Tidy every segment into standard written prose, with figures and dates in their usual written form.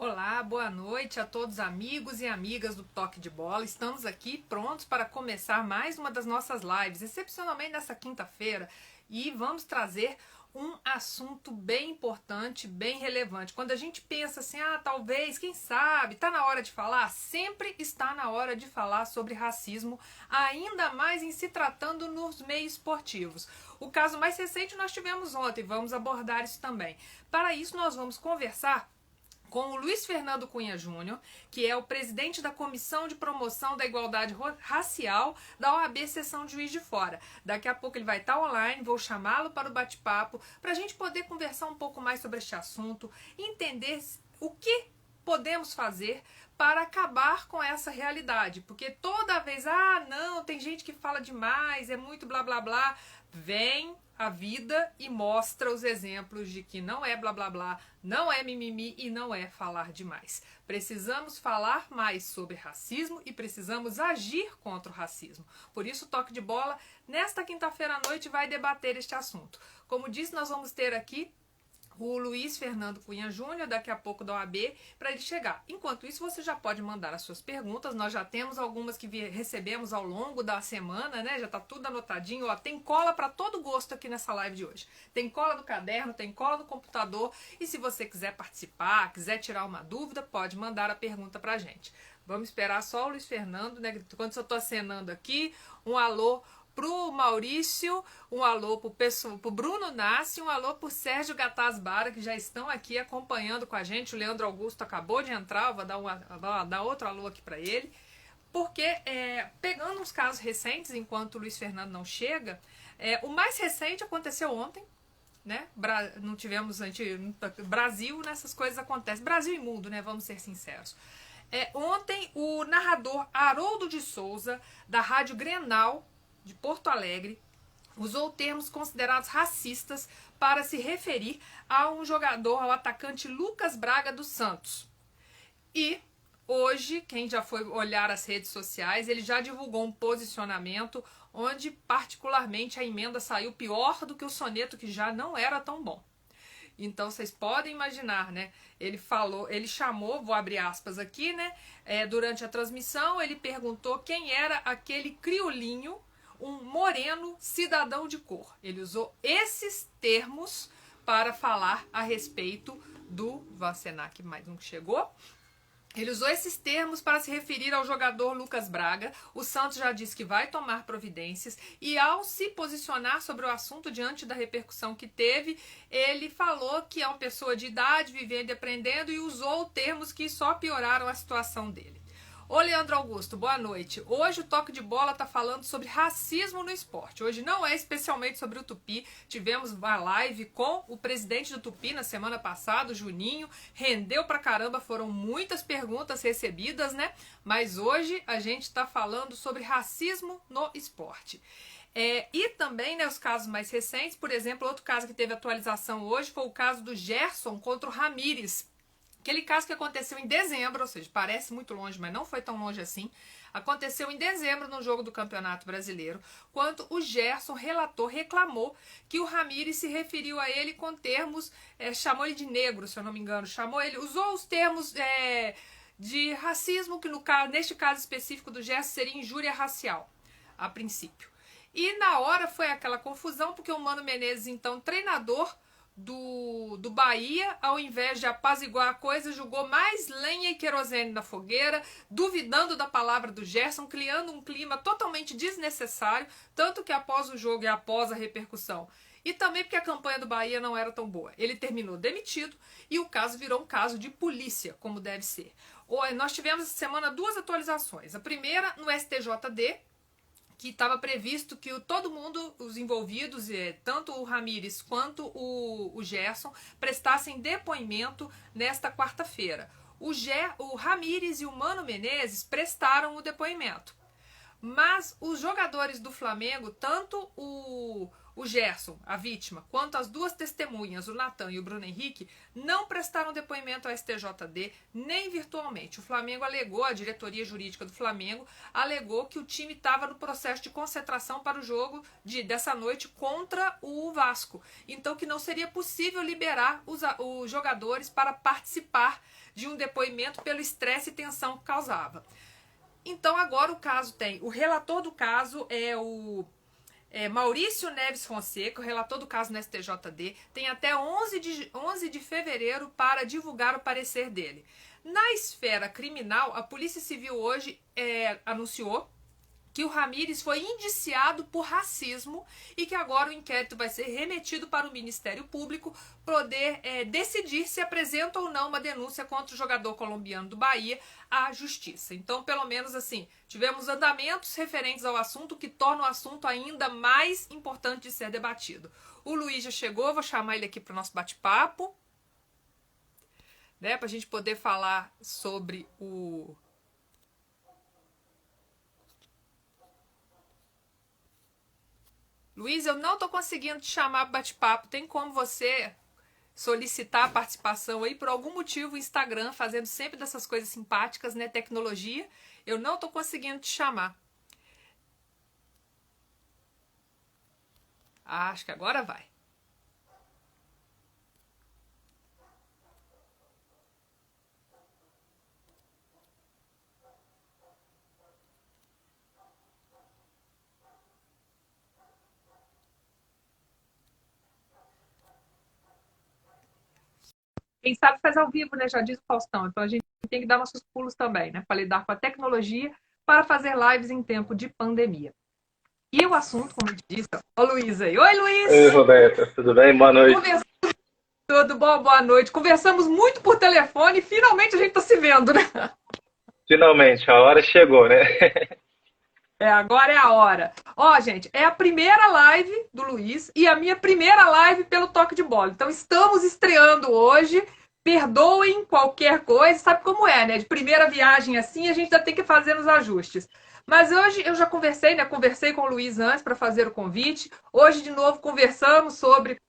Olá, boa noite a todos amigos e amigas do Toque de Bola. Estamos aqui prontos para começar mais uma das nossas lives, excepcionalmente nessa quinta-feira, e vamos trazer um assunto bem importante, bem relevante. Quando a gente pensa assim, talvez, quem sabe, está na hora de falar, sempre está na hora de falar sobre racismo, ainda mais em se tratando nos meios esportivos. O caso mais recente nós tivemos ontem, vamos abordar isso também. Para isso nós vamos conversar com o Luiz Fernando Cunha Júnior, que é o presidente da Comissão de Promoção da Igualdade Racial da OAB Seção de Juiz de Fora. Daqui a pouco ele vai estar online, vou chamá-lo para o bate-papo, para a gente poder conversar um pouco mais sobre este assunto, entender o que podemos fazer para acabar com essa realidade, porque toda vez, não, tem gente que fala demais, é muito blá blá blá, vem a vida e mostra os exemplos de que não é blá blá blá, não é mimimi e não é falar demais. Precisamos falar mais sobre racismo e precisamos agir contra o racismo. Por isso o Toque de Bola, nesta quinta-feira à noite, vai debater este assunto. Como disse, nós vamos ter aqui o Luiz Fernando Cunha Júnior, daqui a pouco da OAB, para ele chegar. Enquanto isso, você já pode mandar as suas perguntas, nós já temos algumas que recebemos ao longo da semana, né? Já tá tudo anotadinho, tem cola para todo gosto aqui nessa live de hoje. Tem cola no caderno, tem cola no computador, e se você quiser participar, quiser tirar uma dúvida, pode mandar a pergunta pra gente. Vamos esperar só o Luiz Fernando, né? Enquanto eu tô acenando aqui, um alô pro Maurício, um alô pro Bruno Nassi, um alô pro Sérgio Gatasbara, que já estão aqui acompanhando com a gente. O Leandro Augusto acabou de entrar, vou dar outro alô aqui para ele. Porque, pegando uns casos recentes, enquanto o Luiz Fernando não chega, o mais recente aconteceu ontem, né? Não tivemos Brasil, nessas coisas acontecem. Brasil e mundo, né? Vamos ser sinceros. Ontem, o narrador Haroldo de Souza, da Rádio Grenal, de Porto Alegre, usou termos considerados racistas para se referir a um jogador, ao atacante Lucas Braga do Santos. E hoje, quem já foi olhar as redes sociais, ele já divulgou um posicionamento onde particularmente a emenda saiu pior do que o soneto, que já não era tão bom. Então vocês podem imaginar, né? Ele chamou, vou abrir aspas aqui, né? Durante a transmissão, ele perguntou quem era aquele criolinho, um moreno cidadão de cor. Ele usou esses termos para falar a respeito do... Vou acenar aqui mais um que chegou. Ele usou esses termos para se referir ao jogador Lucas Braga. O Santos já disse que vai tomar providências e, ao se posicionar sobre o assunto diante da repercussão que teve, ele falou que é uma pessoa de idade, vivendo e aprendendo, e usou termos que só pioraram a situação dele. Ô Leandro Augusto, boa noite. Hoje o Toque de Bola está falando sobre racismo no esporte. Hoje não é especialmente sobre o Tupi. Tivemos uma live com o presidente do Tupi na semana passada, o Juninho. Rendeu pra caramba, foram muitas perguntas recebidas, né? Mas hoje a gente está falando sobre racismo no esporte. E também, né, os casos mais recentes, por exemplo, outro caso que teve atualização hoje foi o caso do Gerson contra o Ramírez. Aquele caso que aconteceu em dezembro, ou seja, parece muito longe, mas não foi tão longe assim. Aconteceu em dezembro no jogo do Campeonato Brasileiro, quando o Gerson, relator, reclamou que o Ramírez se referiu a ele com termos, chamou ele de negro, se eu não me engano, usou os termos de racismo, que neste caso específico do Gerson seria injúria racial, a princípio. E na hora foi aquela confusão, porque o Mano Menezes, então treinador do Bahia, ao invés de apaziguar a coisa, jogou mais lenha e querosene na fogueira, duvidando da palavra do Gerson, criando um clima totalmente desnecessário, tanto que após o jogo e após a repercussão, e também porque a campanha do Bahia não era tão boa, ele terminou demitido e o caso virou um caso de polícia, como deve ser. Nós tivemos essa semana duas atualizações. A primeira no STJD, que estava previsto que todo mundo, os envolvidos, tanto o Ramírez quanto o Gerson, prestassem depoimento nesta quarta-feira. O Ramírez e o Mano Menezes prestaram o depoimento. Mas os jogadores do Flamengo, tanto o o Gerson, a vítima, quanto as duas testemunhas, o Natan e o Bruno Henrique, não prestaram depoimento ao STJD, nem virtualmente. O Flamengo alegou, a diretoria jurídica do Flamengo alegou que o time estava no processo de concentração para o jogo dessa noite contra o Vasco. Então que não seria possível liberar os jogadores para participar de um depoimento pelo estresse e tensão que causava. Então agora o caso o relator do caso é o Maurício Neves Fonseca, o relator do caso no STJD, tem até 11 de fevereiro para divulgar o parecer dele. Na esfera criminal, a Polícia Civil hoje anunciou que o Ramírez foi indiciado por racismo e que agora o inquérito vai ser remetido para o Ministério Público poder decidir se apresenta ou não uma denúncia contra o jogador colombiano do Bahia à Justiça. Então, pelo menos assim, tivemos andamentos referentes ao assunto que tornam o assunto ainda mais importante de ser debatido. O Luiz já chegou, vou chamar ele aqui para o nosso bate-papo, né, para a gente poder falar sobre o... Luiz, eu não estou conseguindo te chamar para bate-papo. Tem como você solicitar a participação aí? Por algum motivo o Instagram, fazendo sempre dessas coisas simpáticas, né? Tecnologia, eu não estou conseguindo te chamar. Acho que agora vai. Quem sabe faz ao vivo, né? Já diz o Faustão. Então a gente tem que dar nossos pulos também, né? Para lidar com a tecnologia, para fazer lives em tempo de pandemia. E o assunto, como eu disse, ó, Luiz aí. Oi, Luiz! Oi, Roberta, tudo bem? Boa noite. Tudo bom? Boa noite. Conversamos muito por telefone e finalmente a gente está se vendo, né? Finalmente, a hora chegou, né? Agora é a hora. Ó, gente, é a primeira live do Luiz e a minha primeira live pelo Toque de Bola. Então estamos estreando hoje. Perdoem qualquer coisa, sabe como é, né? De primeira viagem assim, a gente já tem que fazer os ajustes. Mas hoje eu já conversei, né? Conversei com o Luiz antes para fazer o convite. Hoje, de novo, conversamos sobre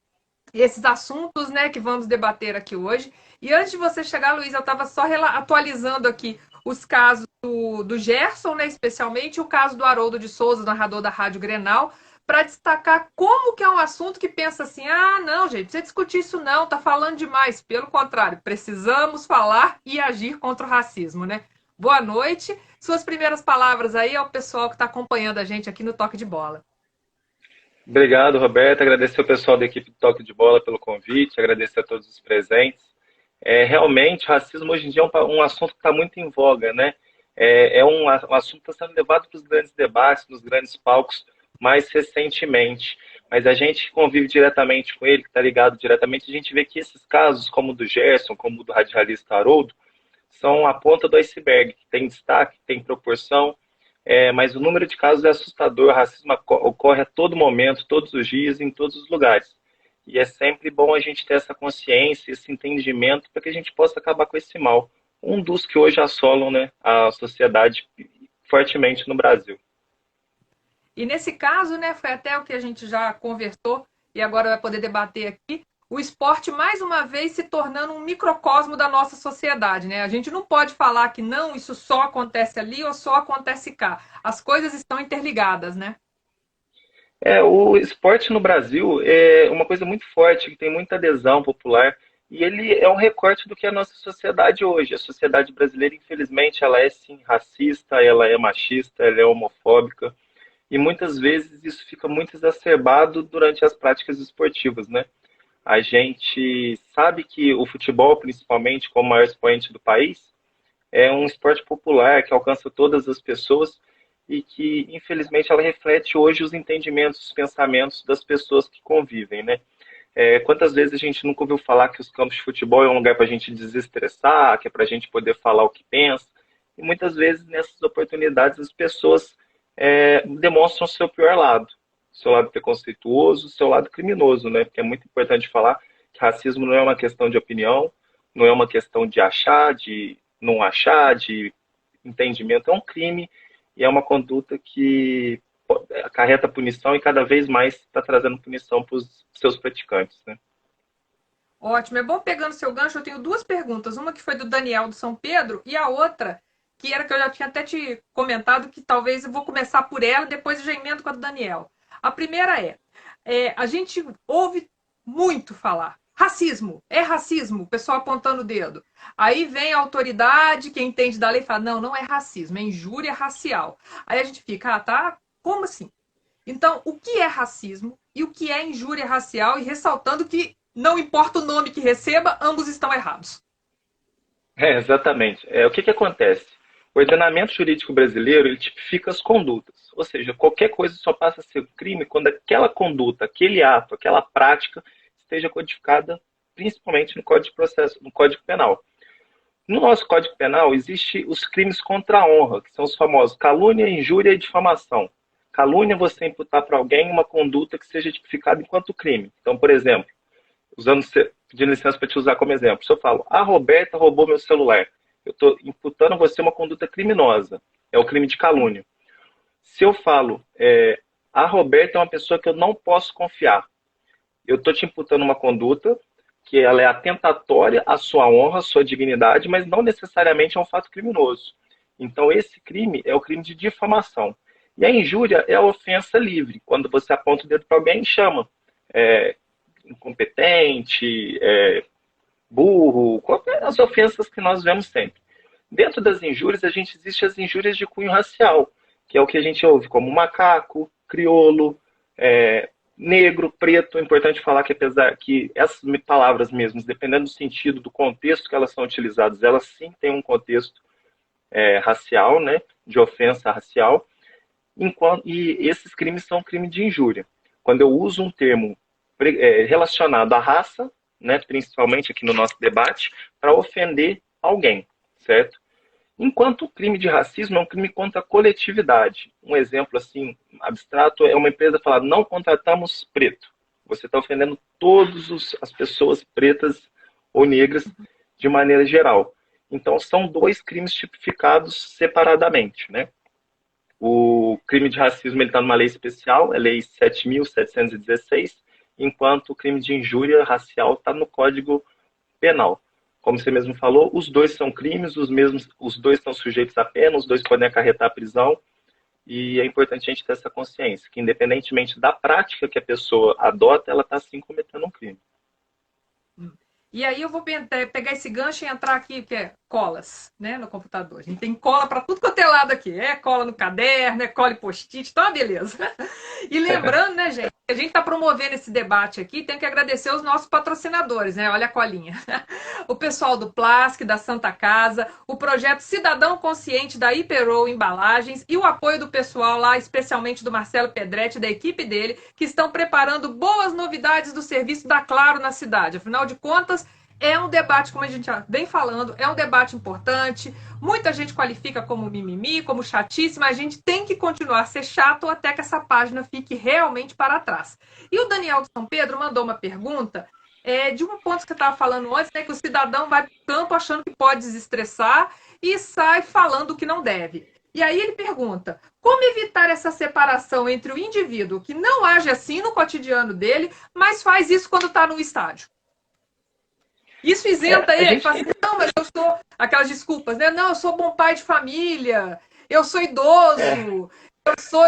esses assuntos, né, que vamos debater aqui hoje. E antes de você chegar, Luiz, eu estava só atualizando aqui os casos do Gerson, né, especialmente o caso do Haroldo de Souza, narrador da Rádio Grenal, para destacar como que é um assunto que pensa assim, ah, não, gente, não precisa discutir isso não, tá falando demais. Pelo contrário, precisamos falar e agir contra o racismo, né? Boa noite. Suas primeiras palavras aí ao pessoal que está acompanhando a gente aqui no Toque de Bola. Obrigado, Roberta. Agradecer ao pessoal da equipe do Toque de Bola pelo convite, agradecer a todos os presentes. Realmente, racismo hoje em dia é um assunto que está muito em voga, né? Um assunto que está sendo levado para os grandes debates, nos grandes palcos, mais recentemente. Mas a gente que convive diretamente com ele, que está ligado diretamente, a gente vê que esses casos, como o do Gerson, como o do radialista Haroldo, são a ponta do iceberg, que tem destaque, tem proporção, mas o número de casos é assustador. O racismo ocorre a todo momento, todos os dias, em todos os lugares. E é sempre bom a gente ter essa consciência, esse entendimento, para que a gente possa acabar com esse mal. Um dos que hoje assolam, né, a sociedade fortemente no Brasil. E nesse caso, né, foi até o que a gente já conversou e agora vai poder debater aqui, o esporte mais uma vez se tornando um microcosmo da nossa sociedade, né? A gente não pode falar que não, isso só acontece ali ou só acontece cá. As coisas estão interligadas, né? O esporte no Brasil é uma coisa muito forte, que tem muita adesão popular, e ele é um recorte do que é a nossa sociedade hoje. A sociedade brasileira, infelizmente, ela é sim racista, ela é machista, ela é homofóbica, e muitas vezes isso fica muito exacerbado durante as práticas esportivas, né? A gente sabe que o futebol, principalmente, como o maior expoente do país, é um esporte popular que alcança todas as pessoas e que, infelizmente, ela reflete hoje os entendimentos, os pensamentos das pessoas que convivem, né? Quantas vezes a gente nunca ouviu falar que os campos de futebol é um lugar para a gente desestressar, que é para a gente poder falar o que pensa, e muitas vezes nessas oportunidades as pessoas demonstram o seu lado preconceituoso, seu lado criminoso, né? Porque é muito importante falar que racismo não é uma questão de opinião, não é uma questão de achar, de não achar, de entendimento, é um crime e é uma conduta que acarreta punição e cada vez mais está trazendo punição para os seus praticantes, né? Ótimo. É bom, pegando seu gancho, eu tenho duas perguntas. Uma que foi do Daniel do São Pedro e a outra que era que eu já tinha até te comentado que talvez eu vou começar por ela, depois eu já emendo com a do Daniel. A primeira a gente ouve muito falar. Racismo, é racismo, o pessoal apontando o dedo. Aí vem a autoridade, quem entende da lei, fala, não, não é racismo, é injúria racial. Aí a gente fica, tá, como assim? Então, o que é racismo e o que é injúria racial? E ressaltando que não importa o nome que receba, ambos estão errados. Exatamente. O que acontece? O ordenamento jurídico brasileiro, ele tipifica as condutas. Ou seja, qualquer coisa só passa a ser crime quando aquela conduta, aquele ato, aquela prática esteja codificada principalmente no Código de Processo, no Código Penal. No nosso Código Penal, existem os crimes contra a honra, que são os famosos calúnia, injúria e difamação. Calúnia é você imputar para alguém uma conduta que seja tipificada enquanto crime. Então, por exemplo, pedindo licença para te usar como exemplo, se eu falo, a Roberta roubou meu celular, eu estou imputando a você uma conduta criminosa, é o crime de calúnia. Se eu falo, a Roberta é uma pessoa que eu não posso confiar, eu estou te imputando uma conduta que ela é atentatória à sua honra, à sua dignidade, mas não necessariamente é um fato criminoso. Então, esse crime é o crime de difamação. E a injúria é a ofensa livre, quando você aponta o dedo para alguém e chama incompetente, burro, as ofensas que nós vemos sempre. Dentro das injúrias, existem as injúrias de cunho racial, que é o que a gente ouve como macaco, crioulo, negro, preto. É importante falar que apesar que essas palavras mesmas, dependendo do sentido, do contexto que elas são utilizadas, elas sim têm um contexto racial, né, de ofensa racial, e esses crimes são crime de injúria. Quando eu uso um termo relacionado à raça, né, principalmente aqui no nosso debate, para ofender alguém, certo? Enquanto o crime de racismo é um crime contra a coletividade. Um exemplo assim abstrato é uma empresa falar, não contratamos preto. Você está ofendendo todas as pessoas pretas ou negras de maneira geral. Então, são dois crimes tipificados separadamente, né? O crime de racismo está numa lei especial, é a Lei 7.716, enquanto o crime de injúria racial está no Código Penal. Como você mesmo falou, os dois são crimes, os dois estão sujeitos a pena, os dois podem acarretar prisão, e é importante a gente ter essa consciência, que independentemente da prática que a pessoa adota, ela está sim cometendo um crime. E aí eu vou pegar esse gancho e entrar aqui, que é colas, né, no computador. A gente tem cola para tudo quanto é lado aqui. É cola no caderno, é cola e post-it, então é beleza. E lembrando, né, gente, que a gente está promovendo esse debate aqui, tem que agradecer os nossos patrocinadores, né? Olha a colinha. O pessoal do Plasc, da Santa Casa, o projeto Cidadão Consciente da Hiperol Embalagens e o apoio do pessoal lá, especialmente do Marcelo Pedretti, da equipe dele, que estão preparando boas novidades do serviço da Claro na cidade. Afinal de contas, é um debate, como a gente já vem falando, é um debate importante. Muita gente qualifica como mimimi, como chatice, mas a gente tem que continuar a ser chato até que essa página fique realmente para trás. E o Daniel de São Pedro mandou uma pergunta de um ponto que você estava falando antes, né, que o cidadão vai para o campo achando que pode desestressar e sai falando o que não deve. E aí ele pergunta, como evitar essa separação entre o indivíduo que não age assim no cotidiano dele, mas faz isso quando está no estádio? Isso isenta ele, fala assim, não, mas eu sou, aquelas desculpas, né? Não, eu sou bom pai de família, eu sou idoso,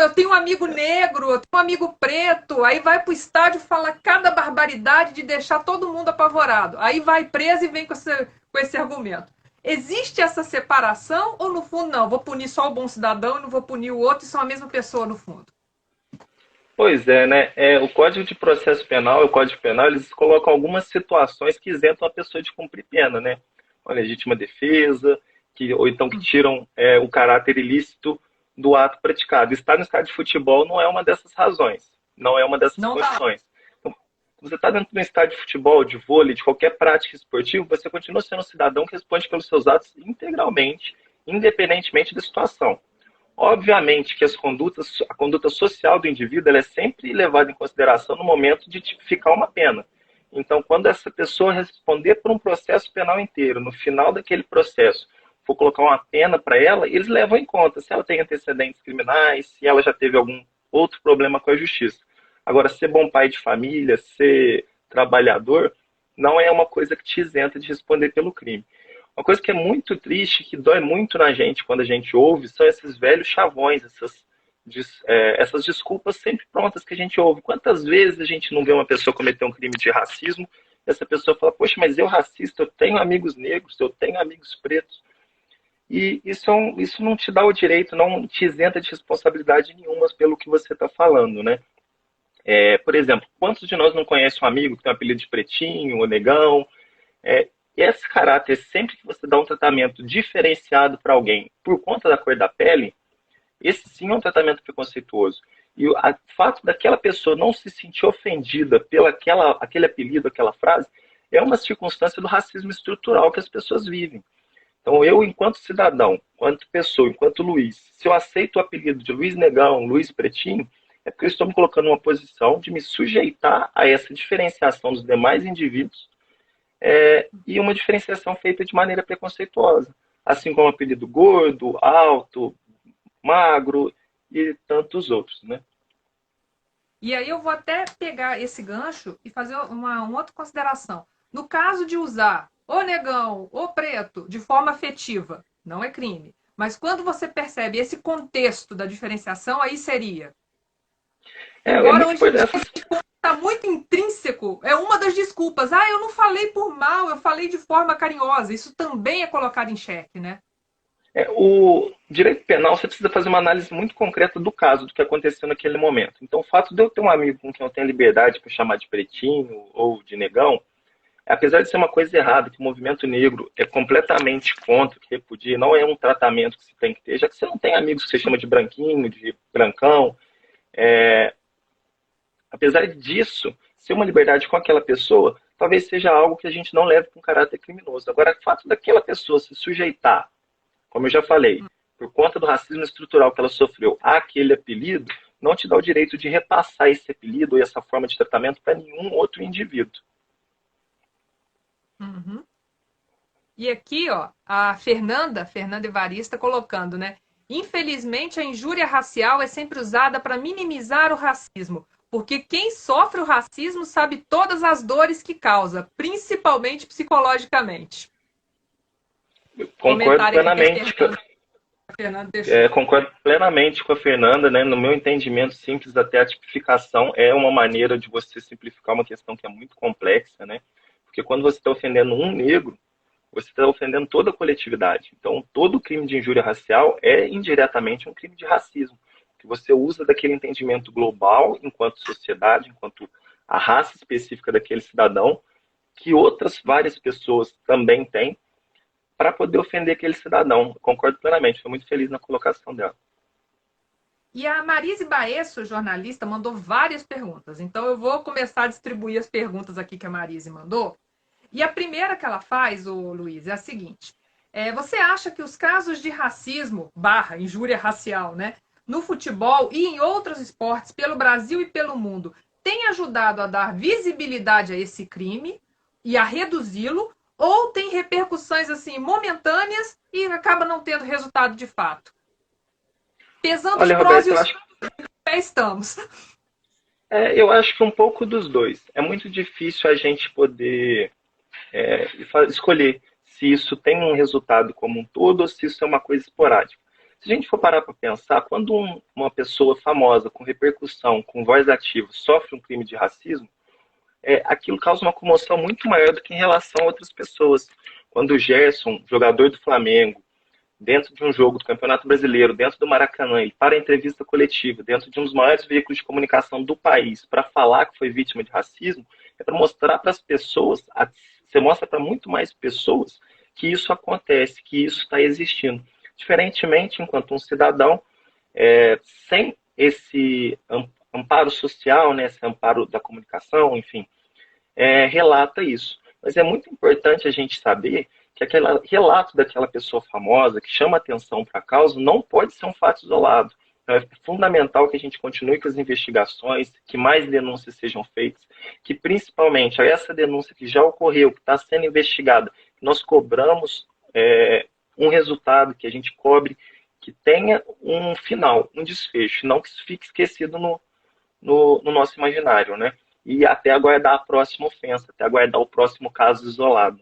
eu tenho um amigo negro, eu tenho um amigo preto, aí vai pro estádio e fala cada barbaridade de deixar todo mundo apavorado. Aí vai preso e vem com esse argumento. Existe essa separação ou no fundo não? Vou punir só o bom cidadão e não vou punir o outro e são a mesma pessoa no fundo? Pois é, né? O Código de Processo Penal e o Código Penal, eles colocam algumas situações que isentam a pessoa de cumprir pena, né? Uma legítima defesa, ou então que tiram o caráter ilícito do ato praticado. Estar no estádio de futebol não é uma dessas razões, não é uma dessas condições. Então, quando você está dentro de um estádio de futebol, de vôlei, de qualquer prática esportiva, você continua sendo um cidadão que responde pelos seus atos integralmente, independentemente da situação. Obviamente que a conduta social do indivíduo ela é sempre levada em consideração no momento de tipificar uma pena. Então, quando essa pessoa responder por um processo penal inteiro, no final daquele processo, for colocar uma pena para ela, eles levam em conta se ela tem antecedentes criminais, se ela já teve algum outro problema com a justiça. Agora, ser bom pai de família, ser trabalhador, não é uma coisa que te isenta de responder pelo crime. Uma coisa que é muito triste, que dói muito na gente quando a gente ouve, são esses velhos chavões, essas desculpas sempre prontas que a gente ouve. Quantas vezes a gente não vê uma pessoa cometer um crime de racismo, e essa pessoa fala, poxa, mas eu racista, eu tenho amigos negros, eu tenho amigos pretos. E isso não te dá o direito, não te isenta de responsabilidade nenhuma pelo que você está falando, né? Por exemplo, quantos de nós não conhece um amigo que tem um apelido de pretinho, ou negão? Esse caráter, sempre que você dá um tratamento diferenciado para alguém por conta da cor da pele, esse sim é um tratamento preconceituoso. E o fato daquela pessoa não se sentir ofendida pelo aquele apelido, aquela frase, é uma circunstância do racismo estrutural que as pessoas vivem. Então, eu, enquanto cidadão, enquanto pessoa, enquanto Luiz, se eu aceito o apelido de Luiz Negão, Luiz Pretinho, é porque eu estou me colocando numa posição de me sujeitar a essa diferenciação dos demais indivíduos, e uma diferenciação feita de maneira preconceituosa. Assim como o apelido gordo, alto, magro e tantos outros, né? E aí eu vou até pegar esse gancho e fazer uma outra consideração. No caso de usar o negão, o preto, de forma afetiva, não é crime. Mas quando você percebe esse contexto da diferenciação, aí seria. Agora, onde está muito intrínseco, é uma das desculpas. Ah, eu não falei por mal, eu falei de forma carinhosa. Isso também é colocado em xeque, né? O direito penal, você precisa fazer uma análise muito concreta do caso, do que aconteceu naquele momento. Então, o fato de eu ter um amigo com quem eu tenho liberdade para chamar de pretinho ou de negão, apesar de ser uma coisa errada, que o movimento negro é completamente contra, que repudia, não é um tratamento que se tem que ter, já que você não tem amigos que você chama de branquinho, de brancão. Apesar disso, ser uma liberdade com aquela pessoa, talvez seja algo que a gente não leve com caráter criminoso. Agora, o fato daquela pessoa se sujeitar, como eu já falei, por conta do racismo estrutural que ela sofreu, àquele apelido, não te dá o direito de repassar esse apelido ou essa forma de tratamento para nenhum outro indivíduo. Uhum. E aqui, ó, a Fernanda Evarista colocando, né? Infelizmente, a injúria racial é sempre usada para minimizar o racismo, porque quem sofre o racismo sabe todas as dores que causa, principalmente psicologicamente. Concordo plenamente. Concordo plenamente com a Fernanda, né? No meu entendimento simples, até a tipificação é uma maneira de você simplificar uma questão que é muito complexa, né? Porque quando você está ofendendo um negro, você está ofendendo toda a coletividade. Então, todo crime de injúria racial é indiretamente um crime de racismo, que você usa daquele entendimento global, enquanto sociedade, enquanto a raça específica daquele cidadão, que outras várias pessoas também têm, para poder ofender aquele cidadão. Concordo plenamente, estou muito feliz na colocação dela. E a Marise Baesso, jornalista, mandou várias perguntas. Então eu vou começar a distribuir as perguntas aqui que a Marise mandou. E a primeira que ela faz, Luiz, é a seguinte. Você acha que os casos de racismo, injúria racial, né, no futebol e em outros esportes, pelo Brasil e pelo mundo, têm ajudado a dar visibilidade a esse crime e a reduzi-lo, ou tem repercussões assim momentâneas e acaba não tendo resultado de fato? Pesando os prós e os contras, estamos. Eu acho que um pouco dos dois. É muito difícil a gente poder escolher se isso tem um resultado como um todo ou se isso é uma coisa esporádica. Se a gente for parar para pensar, quando uma pessoa famosa, com repercussão, com voz ativa, sofre um crime de racismo, aquilo causa uma comoção muito maior do que em relação a outras pessoas. Quando o Gerson, jogador do Flamengo, dentro de um jogo do Campeonato Brasileiro, dentro do Maracanã, ele para a entrevista coletiva, dentro de um dos maiores veículos de comunicação do país, para falar que foi vítima de racismo, é para mostrar para as pessoas, você mostra para muito mais pessoas que isso acontece, que isso está existindo. Diferentemente, enquanto um cidadão, sem esse amparo social, né, esse amparo da comunicação, enfim, relata isso. Mas é muito importante a gente saber que aquele relato daquela pessoa famosa que chama atenção para a causa não pode ser um fato isolado. Então, é fundamental que a gente continue com as investigações, que mais denúncias sejam feitas, que principalmente essa denúncia que já ocorreu, que está sendo investigada, nós cobramos um resultado, que a gente cobre que tenha um final, um desfecho, não que isso fique esquecido no nosso imaginário, né? E até aguardar a próxima ofensa, até aguardar o próximo caso isolado,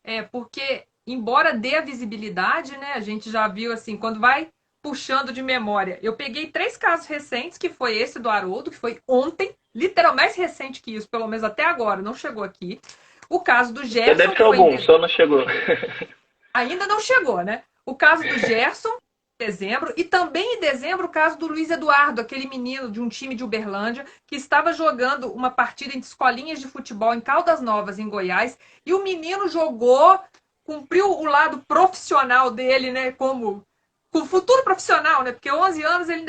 né? Porque, embora dê a visibilidade, né, a gente já viu assim, quando vai puxando de memória. Eu peguei 3 casos recentes, que foi esse do Haroldo, que foi ontem, literalmente mais recente que isso, pelo menos até agora, não chegou aqui. O caso do Já Gerson, deve que ter foi em algum, dezembro, só não chegou. ainda não chegou, né? O caso do Gerson, em dezembro, e também em dezembro o caso do Luiz Eduardo, aquele menino de um time de Uberlândia, que estava jogando uma partida entre escolinhas de futebol em Caldas Novas, em Goiás, e o menino jogou, cumpriu o lado profissional dele, né, como com o futuro profissional, né? Porque 11 anos ele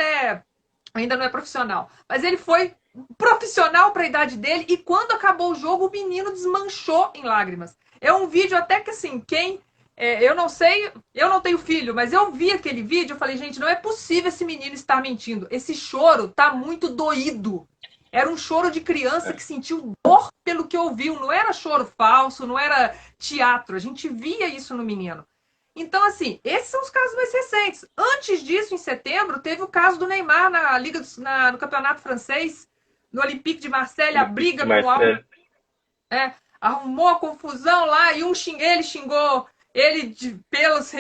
ainda não é profissional, mas ele foi profissional para a idade dele e quando acabou o jogo o menino desmanchou em lágrimas. É um vídeo até que assim, eu não sei, eu não tenho filho, mas eu vi aquele vídeo, eu falei, gente, não é possível esse menino estar mentindo. Esse choro tá muito doído. Era um choro de criança que sentiu dor pelo que ouviu. Não era choro falso, não era teatro. A gente via isso no menino. Então, assim, esses são os casos mais recentes. Antes disso, em setembro, teve o caso do Neymar na Liga no Campeonato Francês, no Olympique de Marseille, a Olympique de briga com o Al Marseille. arrumou a confusão lá e ele xingou ele pelos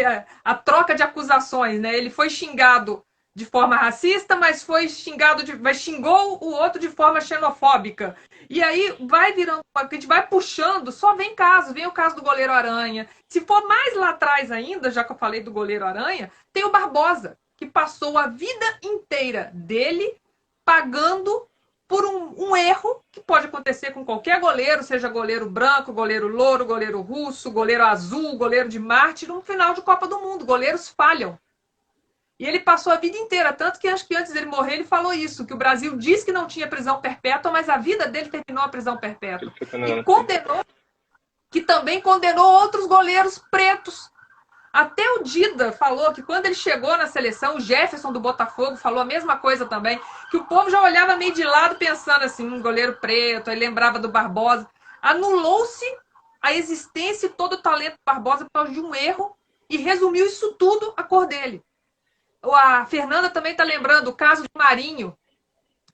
a troca de acusações, né? Ele foi xingado de forma racista, mas mas xingou o outro de forma xenofóbica. E aí vai virando, a gente vai puxando, só vem caso, vem o caso do goleiro Aranha. Se for mais lá atrás ainda, já que eu falei do goleiro Aranha, tem o Barbosa, que passou a vida inteira dele pagando por um erro que pode acontecer com qualquer goleiro, seja goleiro branco, goleiro louro, goleiro russo, goleiro azul, goleiro de Marte, num final de Copa do Mundo. Goleiros falham. E ele passou a vida inteira, tanto que acho que antes dele morrer ele falou isso, que o Brasil diz que não tinha prisão perpétua, mas a vida dele terminou a prisão perpétua. E condenou, que também condenou outros goleiros pretos. Até o Dida falou que quando ele chegou na seleção, o Jefferson do Botafogo falou a mesma coisa também, que o povo já olhava meio de lado pensando assim, um goleiro preto, aí lembrava do Barbosa. Anulou-se a existência e todo o talento do Barbosa por causa de um erro e resumiu isso tudo à cor dele. A Fernanda também está lembrando o caso do Marinho.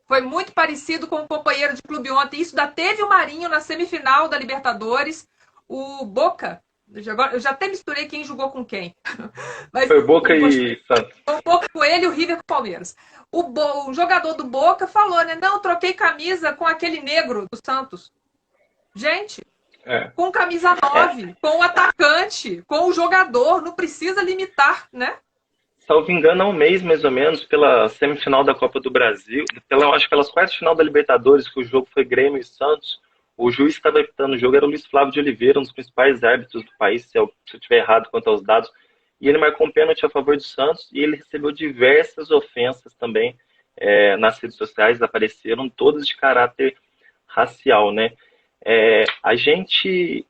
Foi muito parecido com o companheiro de clube ontem. Isso da teve o Marinho na semifinal da Libertadores. O Boca, eu já até misturei quem jogou com quem. Mas Foi Boca e Santos. um pouco com ele e o River com o Palmeiras. O jogador do Boca falou, né? Não, troquei camisa com aquele negro do Santos. Gente, com camisa 9, com o atacante, com o jogador, não precisa limitar, né? Salvo engano, há um mês mais ou menos, pela semifinal da Copa do Brasil, acho que pelas quartas de final da Libertadores, que o jogo foi Grêmio e Santos, o juiz que estava apitando o jogo era o Luiz Flávio de Oliveira, um dos principais árbitros do país, se eu estiver errado quanto aos dados, e ele marcou um pênalti a favor do Santos e ele recebeu diversas ofensas também nas redes sociais, apareceram todas de caráter racial, né? A gente,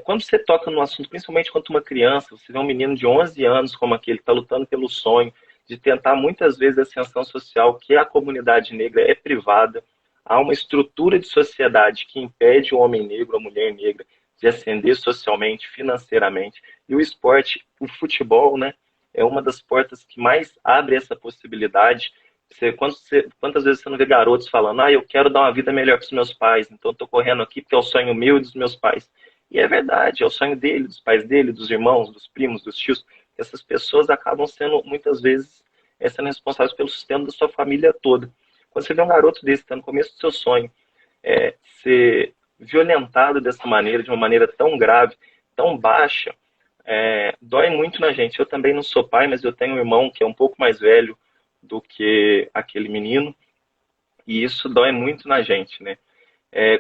quando você toca no assunto, principalmente quando uma criança, você vê um menino de 11 anos como aquele, que está lutando pelo sonho, de tentar muitas vezes a ascensão social, que a comunidade negra é privada, há uma estrutura de sociedade que impede o homem negro, a mulher negra, de ascender socialmente, financeiramente, e o esporte, o futebol, né, é uma das portas que mais abre essa possibilidade. Quantas vezes você não vê garotos falando, eu quero dar uma vida melhor para os meus pais, então estou correndo aqui porque é o sonho meu e dos meus pais. E é verdade, é o sonho dele, dos pais dele, dos irmãos, dos primos, dos tios. Essas pessoas acabam sendo, muitas vezes, sendo responsáveis pelo sustento da sua família toda. Quando você vê um garoto desse, está no começo do seu sonho, ser violentado dessa maneira, de uma maneira tão grave, tão baixa, dói muito na gente. Eu também não sou pai, mas eu tenho um irmão que é um pouco mais velho do que aquele menino, e isso dói muito na gente, né?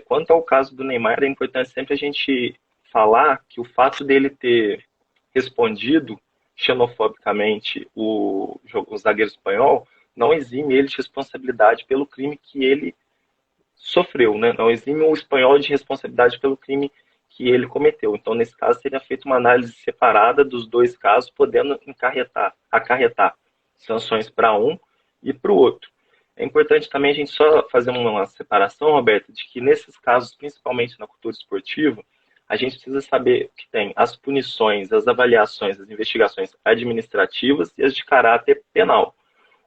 Quanto ao caso do Neymar, é importante sempre a gente falar que o fato dele ter respondido xenofobicamente o zagueiro espanhol não exime ele de responsabilidade pelo crime que ele sofreu, né? Não exime o espanhol de responsabilidade pelo crime que ele cometeu. Então, nesse caso, seria feita uma análise separada dos dois casos, podendo acarretar sanções para um e para o outro. É importante também a gente só fazer uma separação, Roberto, de que nesses casos, principalmente na cultura esportiva, a gente precisa saber que tem as punições, as avaliações, as investigações administrativas e as de caráter penal.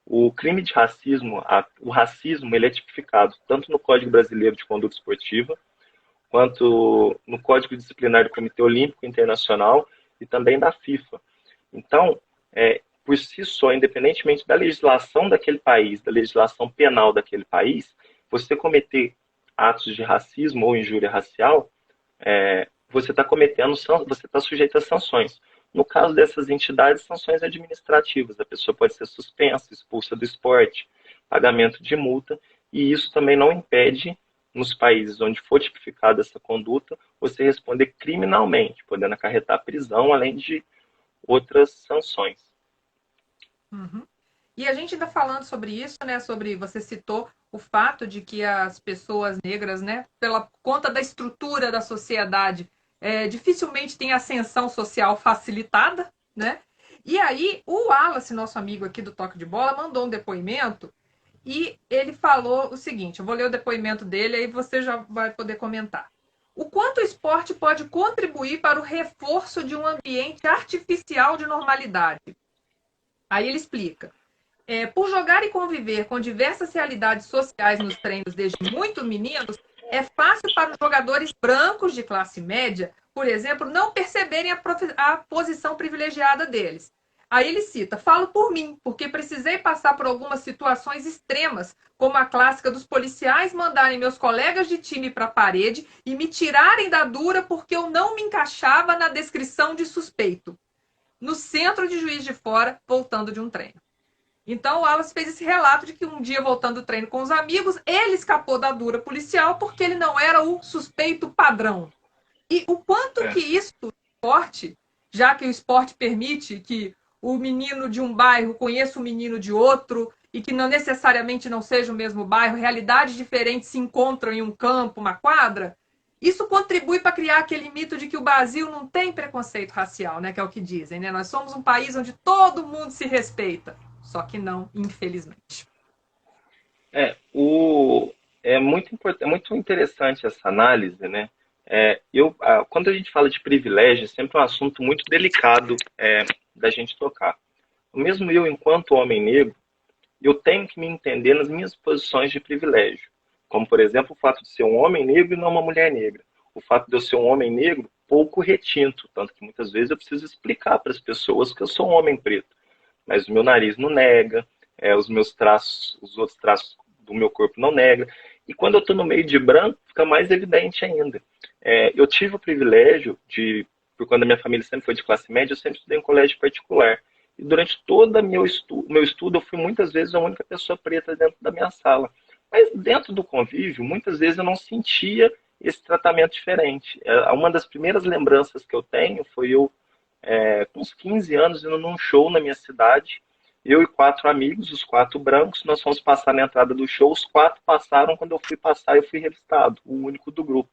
O crime de racismo, o racismo, ele é tipificado tanto no Código Brasileiro de Conduta Esportiva, quanto no Código Disciplinar do Comitê Olímpico Internacional e também da FIFA. Então, por si só, independentemente da legislação daquele país, da legislação penal daquele país, você cometer atos de racismo ou injúria racial, você está cometendo, você está sujeito a sanções. No caso dessas entidades, sanções administrativas. A pessoa pode ser suspensa, expulsa do esporte, pagamento de multa, e isso também não impede, nos países onde for tipificada essa conduta, você responder criminalmente, podendo acarretar prisão, além de outras sanções. Uhum. E a gente ainda falando sobre isso, né? Sobre, você citou o fato de que as pessoas negras, né, pela conta da estrutura da sociedade, dificilmente tem ascensão social facilitada, né? E aí o Wallace, nosso amigo aqui do Toque de Bola, mandou um depoimento e ele falou o seguinte: eu vou ler o depoimento dele, aí você já vai poder comentar. O quanto o esporte pode contribuir para o reforço de um ambiente artificial de normalidade? Aí ele explica. Por jogar e conviver com diversas realidades sociais nos treinos desde muito meninos, é fácil para os jogadores brancos de classe média, por exemplo, não perceberem a posição privilegiada deles. Aí ele cita: falo por mim, porque precisei passar por algumas situações extremas, como a clássica dos policiais mandarem meus colegas de time para a parede e me tirarem da dura porque eu não me encaixava na descrição de suspeito, no centro de Juiz de Fora, voltando de um treino. Então o Wallace fez esse relato de que um dia, voltando do treino com os amigos, ele escapou da dura policial porque ele não era o suspeito padrão. E o quanto que isso, esporte, já que o esporte permite que o menino de um bairro conheça o menino de outro e que não necessariamente não seja o mesmo bairro, realidades diferentes se encontram em um campo, uma quadra, isso contribui para criar aquele mito de que o Brasil não tem preconceito racial, né? Que é o que dizem, né? Nós somos um país onde todo mundo se respeita. Só que não, infelizmente. É muito interessante essa análise, né? Quando a gente fala de privilégio, é sempre um assunto muito delicado da gente tocar. Mesmo eu, enquanto homem negro, eu tenho que me entender nas minhas posições de privilégio. Como, por exemplo, o fato de ser um homem negro e não uma mulher negra. O fato de eu ser um homem negro pouco retinto, tanto que muitas vezes eu preciso explicar para as pessoas que eu sou um homem preto. Mas o meu nariz não nega, os meus traços, os outros traços do meu corpo não nega. E quando eu estou no meio de branco, fica mais evidente ainda. Eu tive o privilégio de, por quando a minha família sempre foi de classe média, eu sempre estudei em colégio particular. E durante todo o meu estudo, eu fui muitas vezes a única pessoa preta dentro da minha sala. Mas dentro do convívio, muitas vezes eu não sentia esse tratamento diferente. Uma das primeiras lembranças que eu tenho foi eu, com uns 15 anos, indo num show na minha cidade. Eu e 4 amigos, os 4 brancos, nós fomos passar na entrada do show. Os 4 passaram, quando eu fui passar, eu fui revistado, o único do grupo.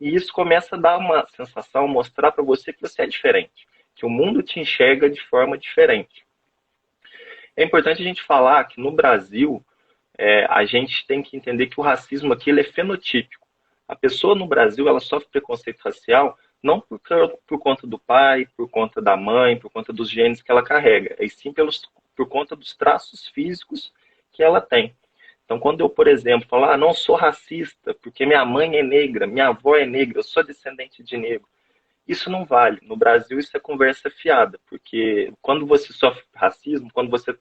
E isso começa a dar uma sensação, mostrar para você que você é diferente, que o mundo te enxerga de forma diferente. É importante a gente falar que no Brasil, a gente tem que entender que o racismo aqui ele é fenotípico. A pessoa no Brasil, ela sofre preconceito racial não por conta do pai, por conta da mãe, por conta dos genes que ela carrega, e sim por conta dos traços físicos que ela tem. Então, quando eu, por exemplo, falo, não sou racista, porque minha mãe é negra, minha avó é negra, eu sou descendente de negro, isso não vale. No Brasil, isso é conversa fiada, porque quando você sofre racismo, quando você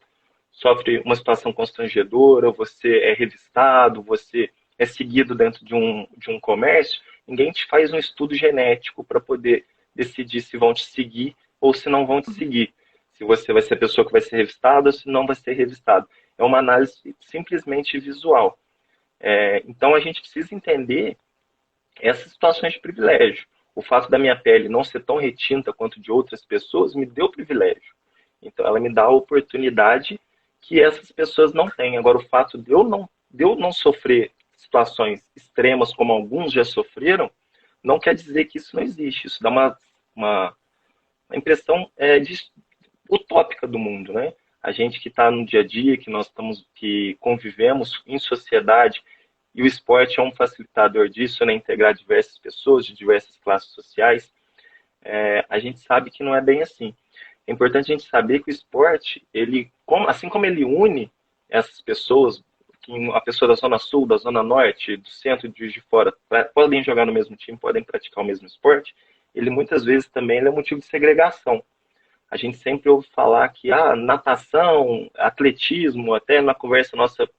sofre uma situação constrangedora, você é revistado, você é seguido dentro de um comércio, ninguém te faz um estudo genético para poder decidir se vão te seguir ou se não vão te seguir. Se você vai ser a pessoa que vai ser revistada ou se não vai ser revistado. É uma análise simplesmente visual. Então, a gente precisa entender essas situações de privilégio. O fato da minha pele não ser tão retinta quanto de outras pessoas me deu privilégio. Então, ela me dá a oportunidade que essas pessoas não têm. Agora, o fato de eu não sofrer situações extremas como alguns já sofreram, não quer dizer que isso não existe. Isso dá uma impressão utópica do mundo, né? A gente que está no dia a dia, que convivemos em sociedade, e o esporte é um facilitador disso, né, integrar diversas pessoas de diversas classes sociais, a gente sabe que não é bem assim. É importante a gente saber que o esporte, assim como ele une essas pessoas, que a pessoa da Zona Sul, da Zona Norte, do centro de Juiz de Fora, podem jogar no mesmo time, podem praticar o mesmo esporte, ele muitas vezes também é motivo de segregação. A gente sempre ouve falar que natação, atletismo, até na conversa nossa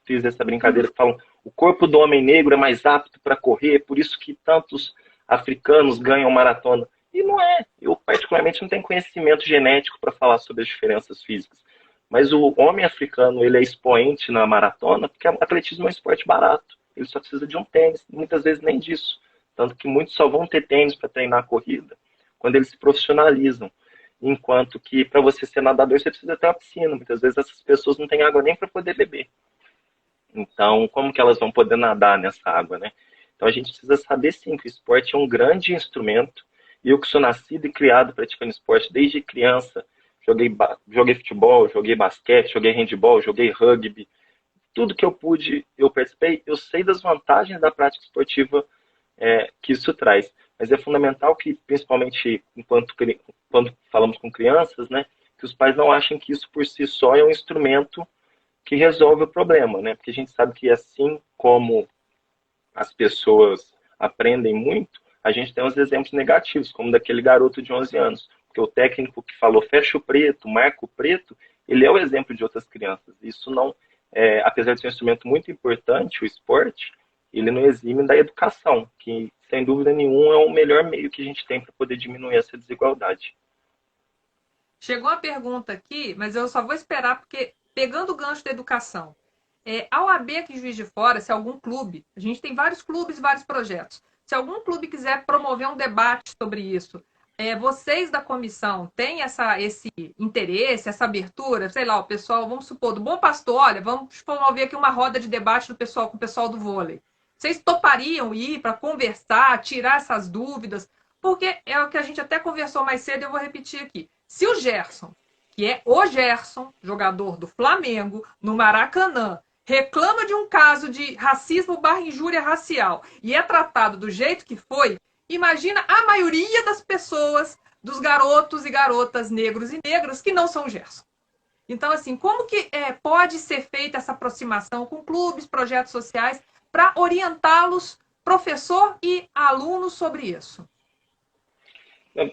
fiz essa brincadeira, que falam o corpo do homem negro é mais apto para correr, por isso que tantos africanos ganham maratona. E não é. Eu, particularmente, não tenho conhecimento genético para falar sobre as diferenças físicas. Mas o homem africano, ele é expoente na maratona porque o atletismo é um esporte barato. Ele só precisa de um tênis, muitas vezes nem disso. Tanto que muitos só vão ter tênis para treinar a corrida quando eles se profissionalizam. Enquanto que para você ser nadador, você precisa ter uma piscina. Muitas vezes essas pessoas não têm água nem para poder beber. Então, como que elas vão poder nadar nessa água, né? Então, a gente precisa saber, sim, que o esporte é um grande instrumento. E eu que sou nascido e criado praticando esporte desde criança, joguei futebol, joguei basquete, joguei handebol, joguei rugby. Tudo que eu pude, eu participei. Eu sei das vantagens da prática esportiva que isso traz. Mas é fundamental que, principalmente quando falamos com crianças, né, que os pais não achem que isso por si só é um instrumento que resolve o problema, né? Porque a gente sabe que assim como as pessoas aprendem muito, a gente tem uns exemplos negativos, como daquele garoto de 11 anos, porque o técnico que falou fecha o preto, marca o preto, ele é o exemplo de outras crianças. Isso não, apesar de ser um instrumento muito importante, o esporte, ele não exime da educação, que sem dúvida nenhuma é o melhor meio que a gente tem para poder diminuir essa desigualdade. Chegou a pergunta aqui, mas eu só vou esperar porque, pegando o gancho da educação, a OAB aqui em Juiz de Fora, se algum clube, a gente tem vários clubes, vários projetos, se algum clube quiser promover um debate sobre isso, vocês da comissão têm esse interesse, essa abertura, sei lá, o pessoal, vamos supor, do Bom Pastor, olha, vamos promover aqui uma roda de debate com o pessoal do vôlei. Vocês topariam ir para conversar, tirar essas dúvidas? Porque é o que a gente até conversou mais cedo, eu vou repetir aqui. Se o Gerson, que é o Gerson, jogador do Flamengo, no Maracanã, reclama de um caso de racismo/injúria racial e é tratado do jeito que foi, imagina a maioria das pessoas, dos garotos e garotas negros e negras que não são o Gerson. Então, assim, como que pode ser feita essa aproximação com clubes, projetos sociais, para orientá-los, professor e aluno, sobre isso?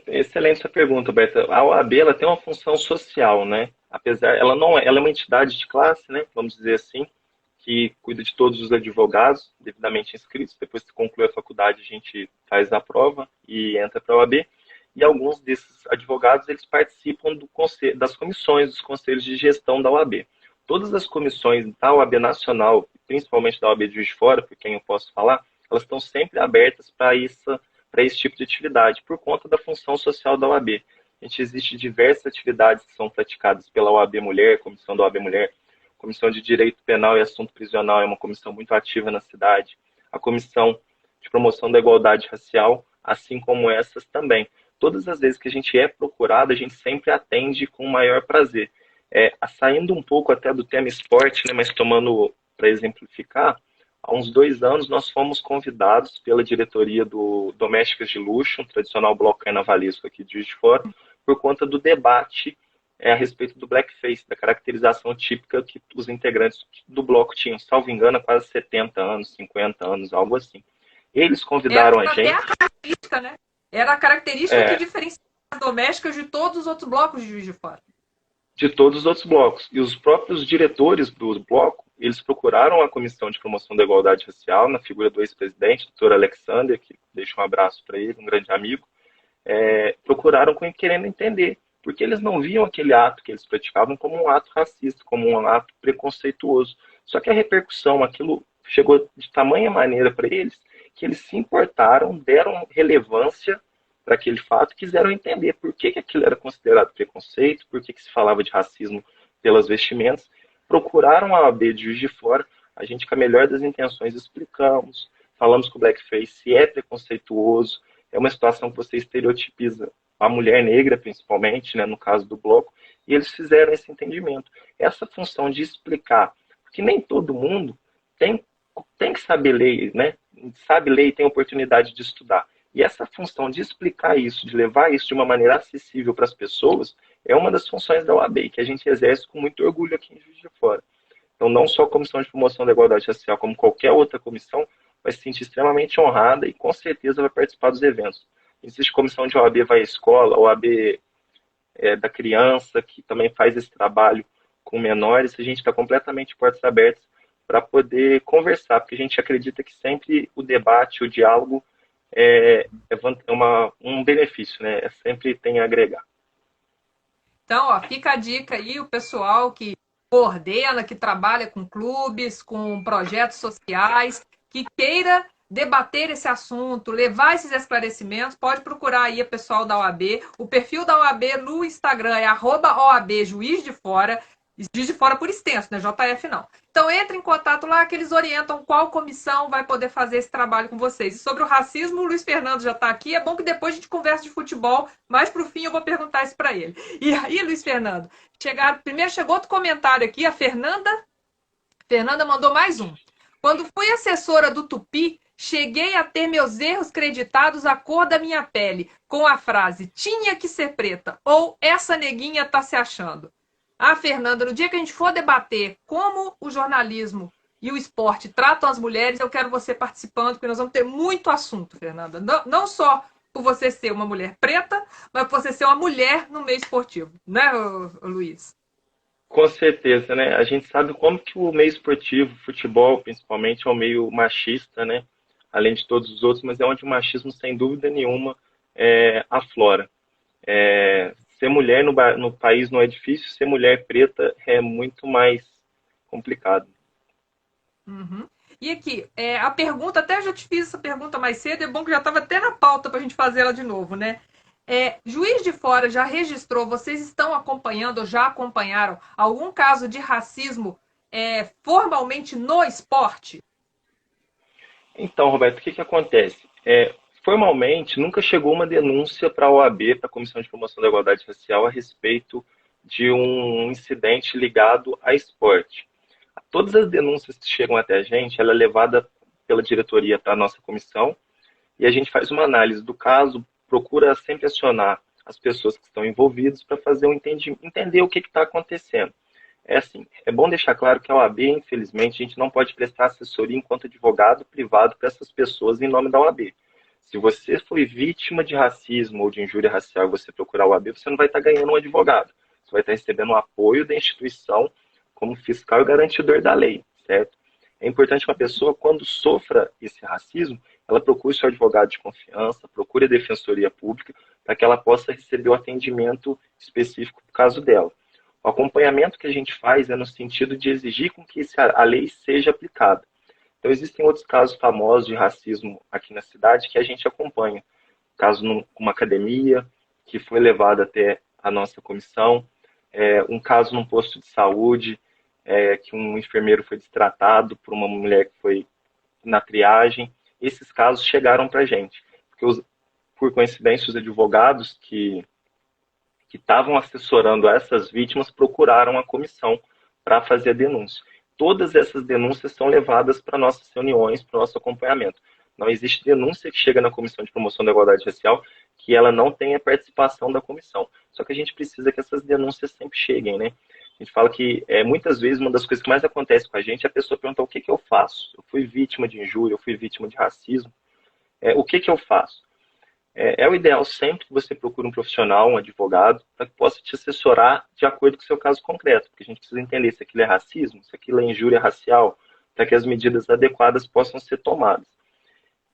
Excelente essa pergunta, Berta. A OAB ela tem uma função social, né? Apesar, ela não é, ela é uma entidade de classe, né? Vamos dizer assim, que cuida de todos os advogados devidamente inscritos. Depois que conclui a faculdade, a gente faz a prova e entra para a OAB. E alguns desses advogados eles participam das comissões, dos conselhos de gestão da OAB. Todas as comissões da OAB nacional, principalmente da OAB de Juiz de Fora, por quem eu posso falar, elas estão sempre abertas para esse tipo de atividade, por conta da função social da OAB. A gente existe diversas atividades que são praticadas pela OAB Mulher, Comissão da OAB Mulher, Comissão de Direito Penal e Assunto Prisional é uma comissão muito ativa na cidade, a Comissão de Promoção da Igualdade Racial, assim como essas também. Todas as vezes que a gente é procurado, a gente sempre atende com o maior prazer. Saindo um pouco até do tema esporte, né, mas tomando para exemplificar, há uns 2 anos nós fomos convidados pela diretoria do Domésticas de Luxo, um tradicional bloco carnavalesco aqui de Juiz de Fora, por conta do debate a respeito do blackface, da caracterização típica que os integrantes do bloco tinham, salvo engano, há quase 70 anos, 50 anos, algo assim. Eles convidaram a gente... É a característica, né? Era a característica que diferencia as domésticas de todos os outros blocos de Juiz de Fora. De todos os outros blocos. E os próprios diretores do bloco, eles procuraram a Comissão de Promoção da Igualdade Racial, na figura do ex-presidente, doutor Alexander, que deixa um abraço para ele, um grande amigo, procuraram querendo entender, porque eles não viam aquele ato que eles praticavam como um ato racista, como um ato preconceituoso. Só que a repercussão, aquilo chegou de tamanha maneira para eles, que eles se importaram, deram relevância para aquele fato, quiseram entender por que aquilo era considerado preconceito, por que se falava de racismo pelas vestimentas, procuraram a OAB de Juiz de Fora, a gente com a melhor das intenções explicamos, falamos que o blackface é preconceituoso, é uma situação que você estereotipiza a mulher negra, principalmente, né, no caso do bloco, e eles fizeram esse entendimento. Essa função de explicar, porque nem todo mundo tem tem que saber ler, né? Sabe ler e tem oportunidade de estudar. E essa função de explicar isso, de levar isso de uma maneira acessível para as pessoas, é uma das funções da OAB, que a gente exerce com muito orgulho aqui em Juiz de Fora. Então, não só a Comissão de Promoção da Igualdade Racial, como qualquer outra comissão, vai se sentir extremamente honrada e com certeza vai participar dos eventos. Existe comissão de OAB vai à escola, OAB da criança, que também faz esse trabalho com menores. A gente está completamente de portas abertas para poder conversar, porque a gente acredita que sempre o debate, o diálogo um benefício, né? Sempre tem a agregar. Então, ó, fica a dica aí, o pessoal que coordena, que trabalha com clubes, com projetos sociais, que queira debater esse assunto, levar esses esclarecimentos, pode procurar aí o pessoal da OAB. O perfil da OAB no Instagram é @OAB Juiz de Fora. Juiz de Fora por extenso, né? JF não. Então entre em contato lá que eles orientam qual comissão vai poder fazer esse trabalho com vocês. E sobre o racismo, o Luiz Fernando já está aqui. É bom que depois a gente converse de futebol, mas pro fim eu vou perguntar isso para ele. E aí, Luiz Fernando, primeiro chegou outro comentário aqui, a Fernanda mandou mais um. Quando fui assessora do Tupi, cheguei a ter meus erros creditados à cor da minha pele, com a frase tinha que ser preta ou essa neguinha tá se achando. Ah, Fernanda, no dia que a gente for debater como o jornalismo e o esporte tratam as mulheres, eu quero você participando, porque nós vamos ter muito assunto, Fernanda. Não só por você ser uma mulher preta, mas por você ser uma mulher no meio esportivo, né, Luiz? Com certeza, né? A gente sabe como que o meio esportivo, futebol principalmente, é um meio machista, né? Além de todos os outros, mas é onde o machismo, sem dúvida nenhuma, aflora. Ser mulher no país não é difícil, ser mulher preta é muito mais complicado. Uhum. E aqui, a pergunta, até já te fiz essa pergunta mais cedo, é bom que já estava até na pauta para a gente fazer ela de novo, né? Juiz de Fora já registrou, vocês estão acompanhando ou já acompanharam algum caso de racismo formalmente no esporte? Então, Roberto, o que acontece? Formalmente, nunca chegou uma denúncia para a OAB, para a Comissão de Promoção da Igualdade Racial, a respeito de um incidente ligado a esporte. Todas as denúncias que chegam até a gente, ela é levada pela diretoria para a nossa comissão e a gente faz uma análise do caso, procura sempre acionar as pessoas que estão envolvidas para fazer entender o que está acontecendo. Assim, é bom deixar claro que a OAB, infelizmente, a gente não pode prestar assessoria enquanto advogado privado para essas pessoas em nome da OAB. Se você foi vítima de racismo ou de injúria racial e você procurar a OAB, você não vai estar ganhando um advogado. Você vai estar recebendo o apoio da instituição como fiscal e garantidor da lei, certo? É importante que uma pessoa, quando sofra esse racismo, ela procure seu advogado de confiança, procure a defensoria pública, para que ela possa receber o atendimento específico do caso dela. O acompanhamento que a gente faz é no sentido de exigir com que a lei seja aplicada. Então, existem outros casos famosos de racismo aqui na cidade que a gente acompanha. Caso numa academia, que foi levado até a nossa comissão, um caso num posto de saúde, que um enfermeiro foi destratado por uma mulher que foi na triagem. Esses casos chegaram para a gente, porque por coincidência os advogados que estavam assessorando essas vítimas procuraram a comissão para fazer a denúncia. Todas essas denúncias são levadas para nossas reuniões, para o nosso acompanhamento. Não existe denúncia que chega na Comissão de Promoção da Igualdade Racial que ela não tenha participação da comissão. Só que a gente precisa que essas denúncias sempre cheguem, né? A gente fala que muitas vezes uma das coisas que mais acontece com a gente é a pessoa perguntar o que eu faço. Eu fui vítima de injúria, eu fui vítima de racismo. O que eu faço? É o ideal sempre que você procure um profissional, um advogado, para que possa te assessorar de acordo com o seu caso concreto, porque a gente precisa entender se aquilo é racismo, se aquilo é injúria racial, para que as medidas adequadas possam ser tomadas.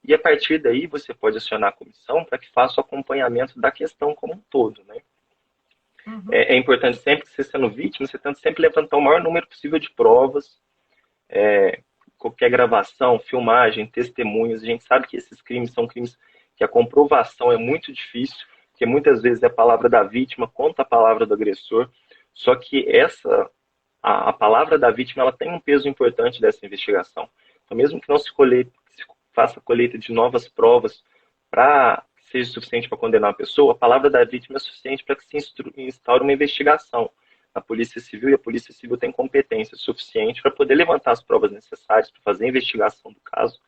E a partir daí você pode acionar a comissão para que faça o acompanhamento da questão como um todo, né? Uhum. É importante sempre que você sendo vítima, você tenta sempre levantar o maior número possível de provas, qualquer gravação, filmagem, testemunhos. A gente sabe que esses crimes são crimes que a comprovação é muito difícil, porque muitas vezes é a palavra da vítima contra a palavra do agressor, só que a palavra da vítima ela tem um peso importante dessa investigação. Então, mesmo que não se faça colheita de novas provas para que seja suficiente para condenar a pessoa, a palavra da vítima é suficiente para que se instaure uma investigação. na Polícia Civil, e a Polícia Civil tem competência suficiente para poder levantar as provas necessárias, para fazer a investigação do caso,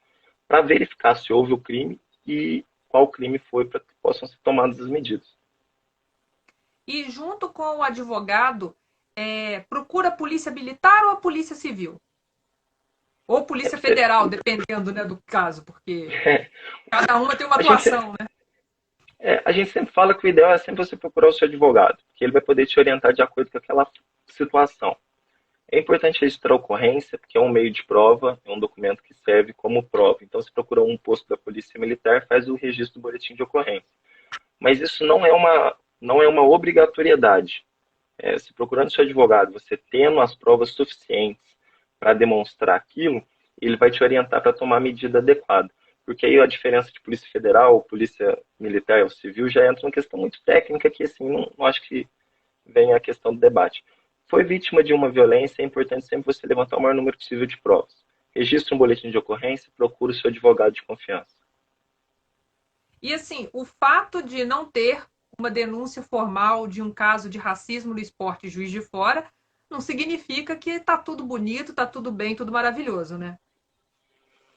para verificar se houve o crime e qual crime foi, para que possam ser tomadas as medidas. E junto com o advogado, procura a polícia militar ou a polícia civil? Ou polícia federal, dependendo, né, do caso, porque cada uma tem uma atuação, né? A gente sempre fala que o ideal é sempre você procurar o seu advogado, porque ele vai poder te orientar de acordo com aquela situação. É importante registrar a ocorrência, porque é um meio de prova, é um documento que serve como prova. Então, se procura um posto da Polícia Militar, faz o registro do boletim de ocorrência. Mas isso não é uma obrigatoriedade. Se procurando seu advogado, você tendo as provas suficientes para demonstrar aquilo, ele vai te orientar para tomar a medida adequada. Porque aí a diferença de Polícia Federal, Polícia Militar ou Civil já entra numa questão muito técnica que, assim, não acho que venha a questão do debate. Foi vítima de uma violência, é importante sempre você levantar o maior número possível de provas. Registre um boletim de ocorrência e procure o seu advogado de confiança. E assim, o fato de não ter uma denúncia formal de um caso de racismo no esporte Juiz de Fora não significa que está tudo bonito, está tudo bem, tudo maravilhoso, né?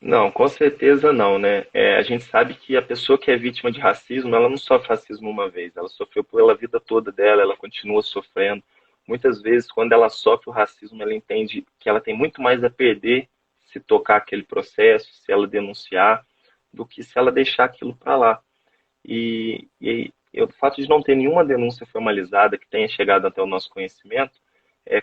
Não, com certeza não, né? A gente sabe que a pessoa que é vítima de racismo, ela não sofre racismo uma vez, ela sofreu pela vida toda dela, ela continua sofrendo. Muitas vezes, quando ela sofre o racismo, ela entende que ela tem muito mais a perder se tocar aquele processo, se ela denunciar, do que se ela deixar aquilo para lá. E o fato de não ter nenhuma denúncia formalizada que tenha chegado até o nosso conhecimento,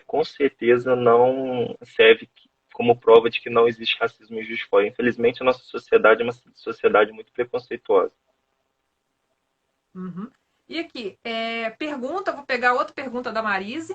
com certeza não serve como prova de que não existe racismo em Juiz de Fora. Infelizmente, a nossa sociedade é uma sociedade muito preconceituosa. Uhum. E aqui, vou pegar outra pergunta da Marise.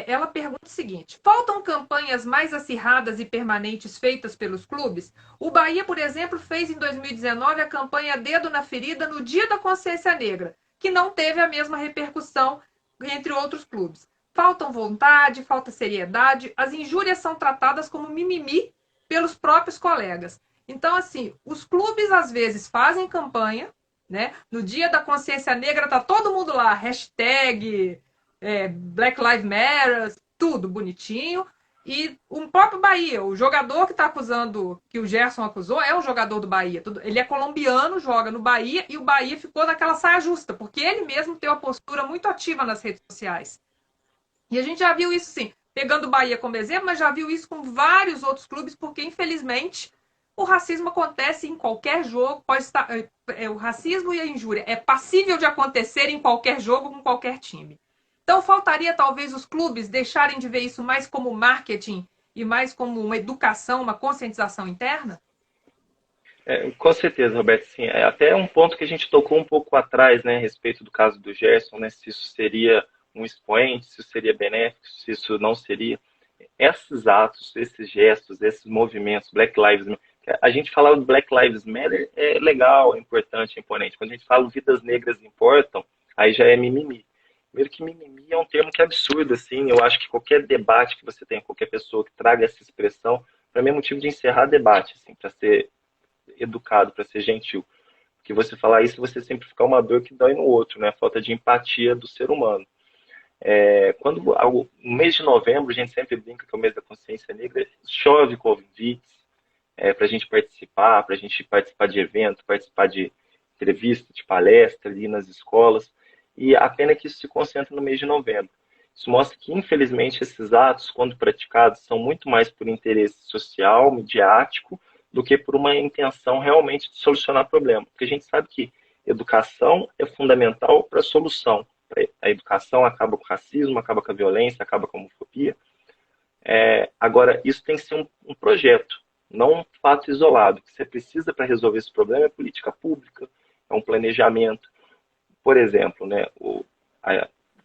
Ela pergunta o seguinte: faltam campanhas mais acirradas e permanentes feitas pelos clubes? O Bahia, por exemplo, fez em 2019 a campanha Dedo na Ferida no Dia da Consciência Negra, que não teve a mesma repercussão entre outros clubes. Faltam vontade, falta seriedade, as injúrias são tratadas como mimimi pelos próprios colegas. Então, assim, os clubes às vezes fazem campanha, né? No Dia da Consciência Negra tá todo mundo lá, hashtag Black Lives Matter, tudo bonitinho. E o próprio Bahia, o jogador que está acusando, que o Gerson acusou, é um jogador do Bahia. Ele é colombiano, joga no Bahia, e o Bahia ficou naquela saia justa, porque ele mesmo tem uma postura muito ativa nas redes sociais. E a gente já viu isso, sim, pegando o Bahia como exemplo, mas já viu isso com vários outros clubes, porque, infelizmente, o racismo acontece em qualquer jogo, pode estar, o racismo e a injúria é passível de acontecer em qualquer jogo, com qualquer time. Então, faltaria talvez os clubes deixarem de ver isso mais como marketing e mais como uma educação, uma conscientização interna? Com certeza, Roberto, sim. É até um ponto que a gente tocou um pouco atrás, né, a respeito do caso do Gerson, né, se isso seria um expoente, se isso seria benéfico, se isso não seria. Esses atos, esses gestos, esses movimentos, Black Lives Matter, a gente falar do Black Lives Matter é legal, é importante, é imponente. Quando a gente fala vidas negras importam, aí já é mimimi. Primeiro que mimimi é um termo que é absurdo, assim, eu acho que qualquer debate que você tenha, qualquer pessoa que traga essa expressão, para mim é motivo de encerrar debate, assim, para ser educado, para ser gentil. Porque você falar isso, você simplificar uma dor que dói no outro, né? A falta de empatia do ser humano. Quando no mês de novembro, a gente sempre brinca que é o mês da consciência negra, chove convites para a gente participar, de eventos, participar de entrevista, de palestra ali nas escolas, e a pena é que isso se concentra no mês de novembro. Isso mostra que, infelizmente, esses atos, quando praticados, são muito mais por interesse social, midiático, do que por uma intenção realmente de solucionar problema. Porque a gente sabe que educação é fundamental para a solução. A educação acaba com o racismo, acaba com a violência, acaba com a homofobia. Agora, isso tem que ser um projeto, não um fato isolado. O que você precisa para resolver esse problema é política pública, é um planejamento. Por exemplo, né,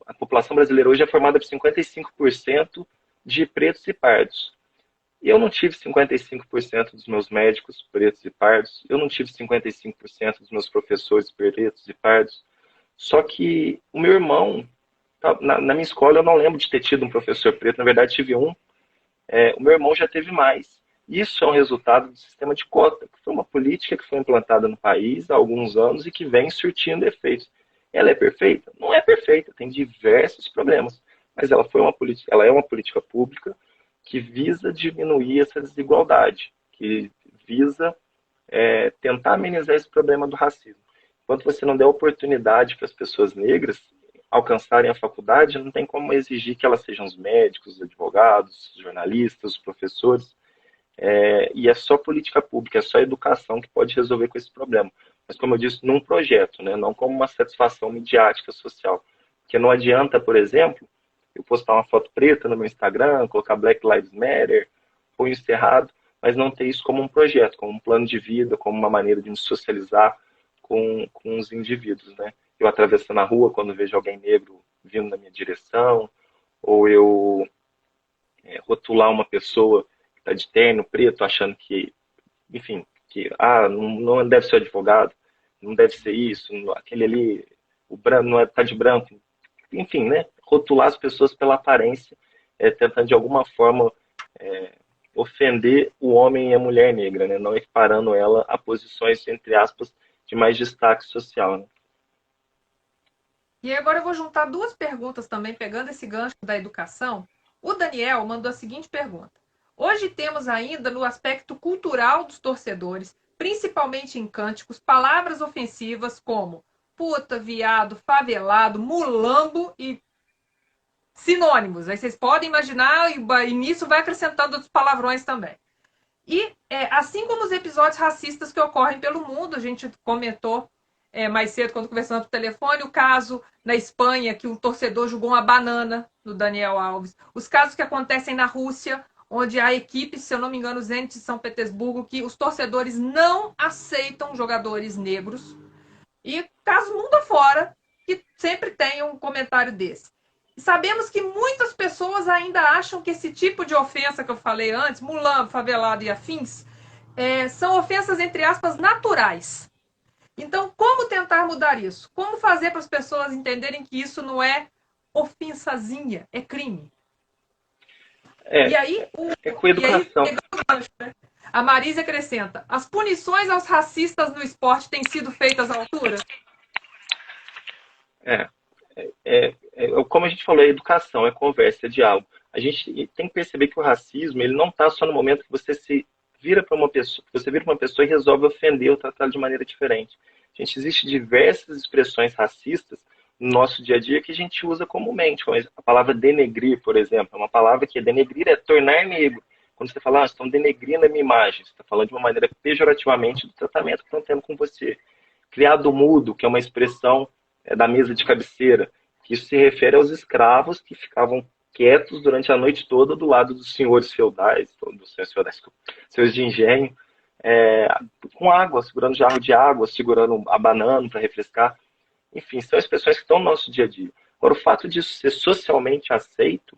a população brasileira hoje é formada por 55% de pretos e pardos. E eu não tive 55% dos meus médicos pretos e pardos, eu não tive 55% dos meus professores pretos e pardos. Só que o meu irmão, na minha escola, eu não lembro de ter tido um professor preto, na verdade tive um. O meu irmão já teve mais. Isso é um resultado do sistema de cota, que foi uma política que foi implantada no país há alguns anos e que vem surtindo efeitos. Ela é perfeita? Não é perfeita, tem diversos problemas. mas ela é uma política pública que visa diminuir essa desigualdade, que visa tentar amenizar esse problema do racismo. Enquanto você não der oportunidade para as pessoas negras alcançarem a faculdade, não tem como exigir que elas sejam os médicos, os advogados, os jornalistas, os professores. E é só política pública, é só educação que pode resolver com esse problema. Mas, como eu disse, num projeto, né? Não como uma satisfação midiática social. Porque não adianta, por exemplo, eu postar uma foto preta no meu Instagram, colocar Black Lives Matter, punho cerrado, mas não ter isso como um projeto, como um plano de vida, como uma maneira de me socializar com os indivíduos, né? Eu atravessando a rua quando vejo alguém negro vindo na minha direção, ou eu rotular uma pessoa que está de terno preto, achando que, enfim, que não deve ser advogado, não deve ser isso, aquele ali, o branco não está de branco, enfim, né? Rotular as pessoas pela aparência, tentando de alguma forma ofender o homem e a mulher negra, né? Não equiparando ela a posições, entre aspas, de mais destaque social, né? E agora eu vou juntar duas perguntas também, pegando esse gancho da educação. O Daniel mandou a seguinte pergunta: hoje temos ainda no aspecto cultural dos torcedores, principalmente em cânticos, palavras ofensivas como puta, viado, favelado, mulambo e sinônimos. Aí vocês podem imaginar, e nisso vai acrescentando outros palavrões também. E assim como os episódios racistas que ocorrem pelo mundo, a gente comentou mais cedo, quando conversamos por telefone, o caso na Espanha, que um torcedor jogou uma banana no Daniel Alves. Os casos que acontecem na Rússia, onde a equipe, se eu não me engano, o Zenit de São Petersburgo, que os torcedores não aceitam jogadores negros. E caso mundo afora, que sempre tem um comentário desse. E sabemos que muitas pessoas ainda acham que esse tipo de ofensa que eu falei antes, mulambo, favelado e afins, são ofensas, entre aspas, naturais. Então, como tentar mudar isso? Como fazer para as pessoas entenderem que isso não é ofensazinha, é crime? E aí, com educação. A Marisa acrescenta: as punições aos racistas no esporte têm sido feitas à altura? Como a gente falou, é educação, é conversa, é diálogo. A gente tem que perceber que o racismo, ele não está só no momento que você vira para uma pessoa e resolve ofender ou tratar de maneira diferente. Existe diversas expressões racistas no nosso dia a dia que a gente usa comumente. A palavra denegrir, por exemplo, é uma palavra que denegrir é tornar negro. Quando você fala, estão denegrindo a minha imagem, você está falando de uma maneira pejorativamente do tratamento que estão tendo com você. Criado mudo, que é uma expressão da mesa de cabeceira, que isso se refere aos escravos que ficavam quietos durante a noite toda do lado dos senhores feudais, senhores de engenho, com água, segurando jarro de água, segurando a banana para refrescar. Enfim, são expressões que estão no nosso dia a dia. Agora, o fato disso ser socialmente aceito,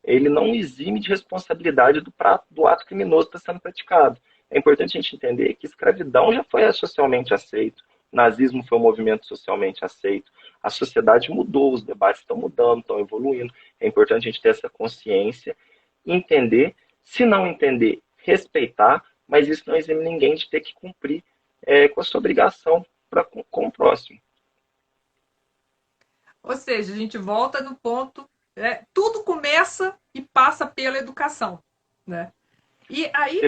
ele não exime de responsabilidade do ato criminoso que está sendo praticado. É importante a gente entender que escravidão já foi socialmente aceito, o nazismo foi um movimento socialmente aceito, a sociedade mudou, os debates estão mudando, estão evoluindo. É importante a gente ter essa consciência, entender, se não entender, respeitar, mas isso não exime ninguém de ter que cumprir com a sua obrigação com o próximo. Ou seja, a gente volta no ponto, tudo começa e passa pela educação, né? E aí,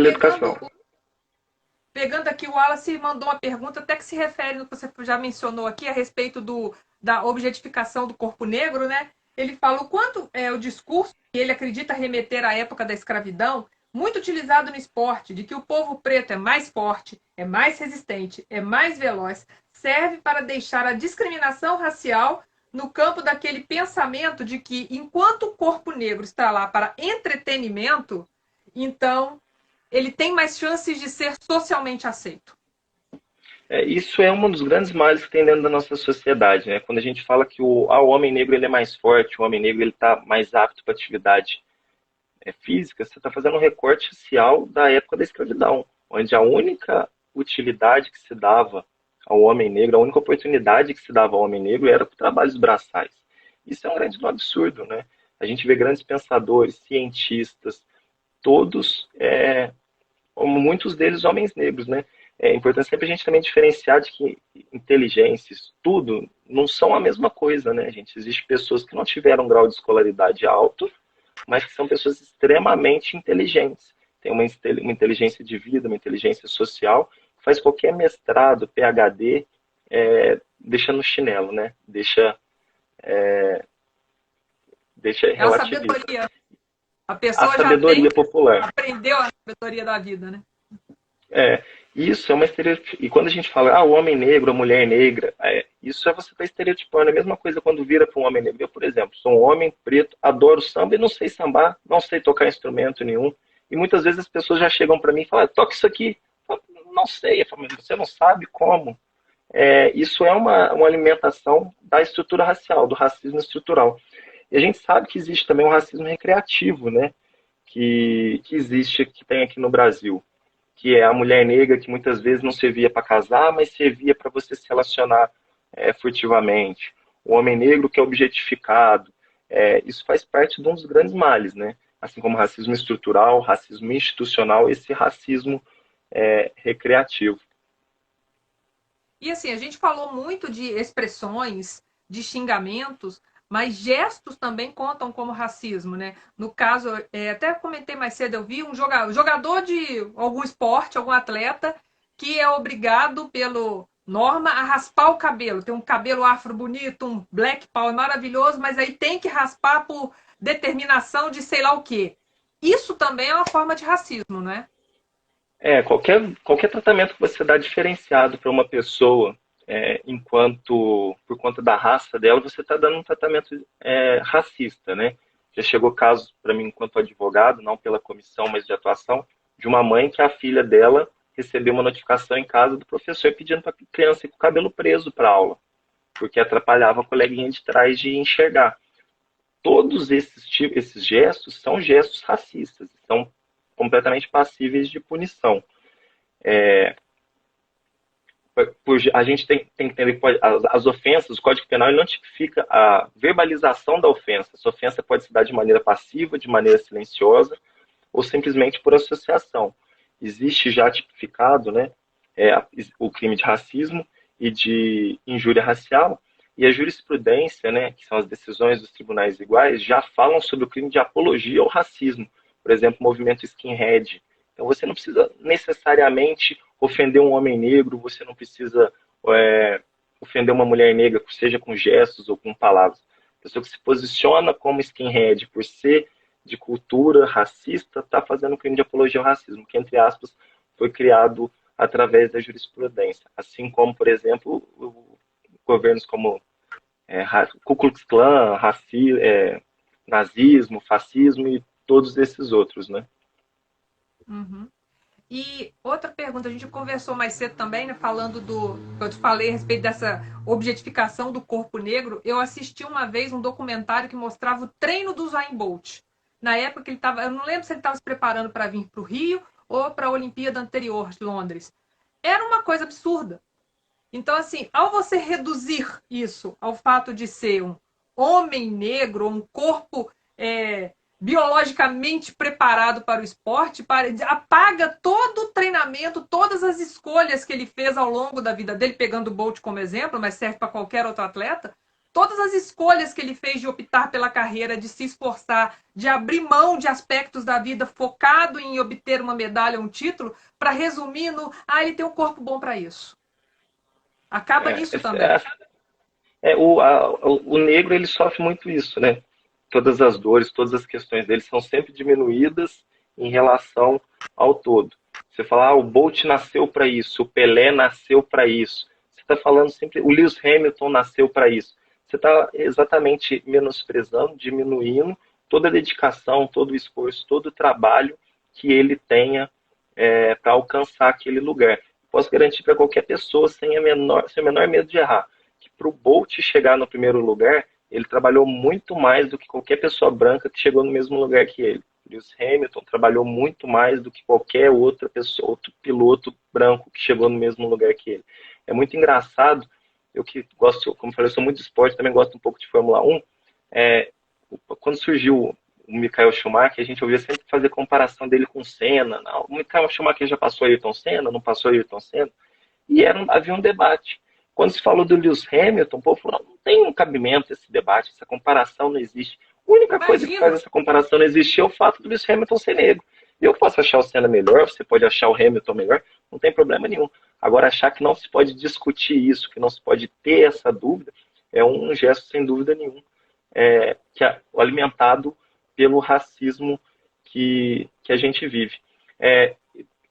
pegando aqui, o Wallace mandou uma pergunta até que se refere no que você já mencionou aqui a respeito da objetificação do corpo negro, né? Ele fala o quanto o discurso que ele acredita remeter à época da escravidão, muito utilizado no esporte, de que o povo preto é mais forte, é mais resistente, é mais veloz, serve para deixar a discriminação racial no campo daquele pensamento de que, enquanto o corpo negro está lá para entretenimento, então ele tem mais chances de ser socialmente aceito. Isso é um dos grandes males que tem dentro da nossa sociedade, né? Quando a gente fala que o homem negro ele é mais forte, o homem negro ele está mais apto para atividade física, você está fazendo um recorte social da época da escravidão, onde a única utilidade que se dava ao homem negro, a única oportunidade que se dava ao homem negro era para trabalhos braçais. Isso é um grande absurdo, né? A gente vê grandes pensadores, cientistas, todos, muitos deles homens negros, né? é importante sempre a gente também diferenciar de que inteligência, estudo, não são a mesma coisa, né, gente? Existem pessoas que não tiveram um grau de escolaridade alto, mas que são pessoas extremamente inteligentes. Tem uma inteligência de vida, uma inteligência social, que faz qualquer mestrado, PhD, deixa no chinelo, né? Deixa É a relativista. sabedoria. A A pessoa já tem, sabedoria popular. aprendeu a sabedoria da vida, né? É, isso é uma estereotipo. E quando a gente fala, o homem negro, a mulher negra, isso é você estar estereotipando. É a mesma coisa quando vira para um homem negro. Eu, por exemplo, sou um homem preto, adoro samba e não sei sambar, não sei tocar instrumento nenhum. E muitas vezes as pessoas já chegam para mim e falam, toca isso aqui. Eu falo, não sei, eu falo, você não sabe como. Isso é uma alimentação da estrutura racial, do racismo estrutural. E a gente sabe que existe também um racismo recreativo, né? Que existe, que tem aqui no Brasil, que é a mulher negra que muitas vezes não servia para casar, mas servia para você se relacionar furtivamente. O homem negro que é objetificado. Isso faz parte de um dos grandes males, né? Assim como racismo estrutural, racismo institucional, esse racismo recreativo. E assim, a gente falou muito de expressões, de xingamentos, mas gestos também contam como racismo, né? No caso, até comentei mais cedo, eu vi um jogador de algum esporte, algum atleta, que é obrigado pelo norma a raspar o cabelo. Tem um cabelo afro bonito, um black power maravilhoso, mas aí tem que raspar por determinação de sei lá o quê. Isso também é uma forma de racismo, não é? Qualquer tratamento que você dá diferenciado para uma pessoa, por conta da raça dela, você está dando um tratamento racista, né? Já chegou casos para mim, enquanto advogado, não pela comissão, mas de atuação, de uma mãe que a filha dela recebeu uma notificação em casa do professor pedindo para a criança ir com o cabelo preso para a aula, porque atrapalhava a coleguinha de trás de enxergar. Todos esses gestos são gestos racistas, são completamente passíveis de punição. A gente tem que entender que as ofensas, o Código Penal ele não tipifica a verbalização da ofensa. Essa ofensa pode se dar de maneira passiva, de maneira silenciosa, ou simplesmente por associação. Existe já tipificado, né, o crime de racismo e de injúria racial, e a jurisprudência, né, que são as decisões dos tribunais iguais, já falam sobre o crime de apologia ao racismo. Por exemplo, o movimento skinhead. Então você não precisa necessariamente ofender um homem negro, você não precisa ofender uma mulher negra, seja com gestos ou com palavras. A pessoa que se posiciona como skinhead por ser de cultura racista está fazendo um crime de apologia ao racismo, que, entre aspas, foi criado através da jurisprudência. Assim como, por exemplo, governos como Ku Klux Klan, nazismo, fascismo e todos esses outros, né? Uhum. E outra pergunta, a gente conversou mais cedo também, né, falando eu te falei a respeito dessa objetificação do corpo negro. Eu assisti uma vez um documentário que mostrava o treino do Usain Bolt. Na época que ele estava, eu não lembro se ele estava se preparando para vir para o Rio ou para a Olimpíada anterior de Londres. Era uma coisa absurda. Então, assim, ao você reduzir isso ao fato de ser um homem negro, um corpo biologicamente preparado para o esporte, apaga todo o treinamento, todas as escolhas que ele fez ao longo da vida dele, pegando o Bolt como exemplo, mas serve para qualquer outro atleta, todas as escolhas que ele fez de optar pela carreira, de se esforçar, de abrir mão de aspectos da vida focado em obter uma medalha, um título, para resumir no, ele tem um corpo bom para isso. Acaba nisso também. O negro ele sofre muito isso, né? Todas as dores, todas as questões dele são sempre diminuídas em relação ao todo. Você fala, o Bolt nasceu para isso, o Pelé nasceu para isso. Você está falando sempre, o Lewis Hamilton nasceu para isso. Você está exatamente menosprezando, diminuindo toda a dedicação, todo o esforço, todo o trabalho que ele tenha para alcançar aquele lugar. Posso garantir para qualquer pessoa, sem o menor medo de errar, que para o Bolt chegar no primeiro lugar, ele trabalhou muito mais do que qualquer pessoa branca que chegou no mesmo lugar que ele. Lewis Hamilton trabalhou muito mais do que qualquer outra pessoa, outro piloto branco que chegou no mesmo lugar que ele. É muito engraçado, eu que gosto, como eu falei, eu sou muito de esporte, também gosto um pouco de Fórmula 1, quando surgiu o Michael Schumacher, a gente ouvia sempre fazer comparação dele com o Senna. Não, o Michael Schumacher já passou Ayrton Senna, não passou Ayrton Senna. E havia um debate. Quando se falou do Lewis Hamilton, o povo falou, não tem um cabimento esse debate, essa comparação não existe. A única coisa que faz essa comparação não existir é o fato do Lewis Hamilton ser negro. Eu posso achar o Senna melhor, você pode achar o Hamilton melhor, não tem problema nenhum. Agora, achar que não se pode discutir isso, que não se pode ter essa dúvida, é um gesto sem dúvida nenhum, que é alimentado pelo racismo que a gente vive.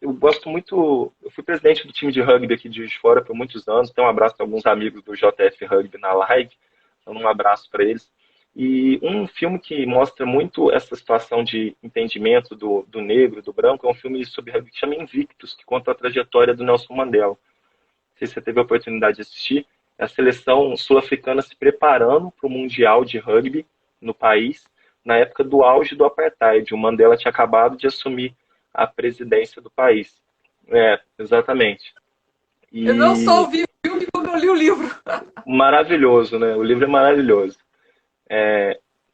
Eu gosto muito, eu fui presidente do time de rugby aqui de Juiz de Fora por muitos anos, então um abraço a alguns amigos do JF Rugby na live, então um abraço para eles. E um filme que mostra muito essa situação de entendimento do negro, do branco, é um filme sobre rugby que chama Invictus, que conta a trajetória do Nelson Mandela. Não sei se você teve a oportunidade de assistir. É a seleção sul-africana se preparando para o Mundial de Rugby no país, na época do auge do apartheid. O Mandela tinha acabado de assumir a presidência do país. Exatamente. Eu não só ouvi o filme, como eu li o livro. Maravilhoso, né? O livro é maravilhoso.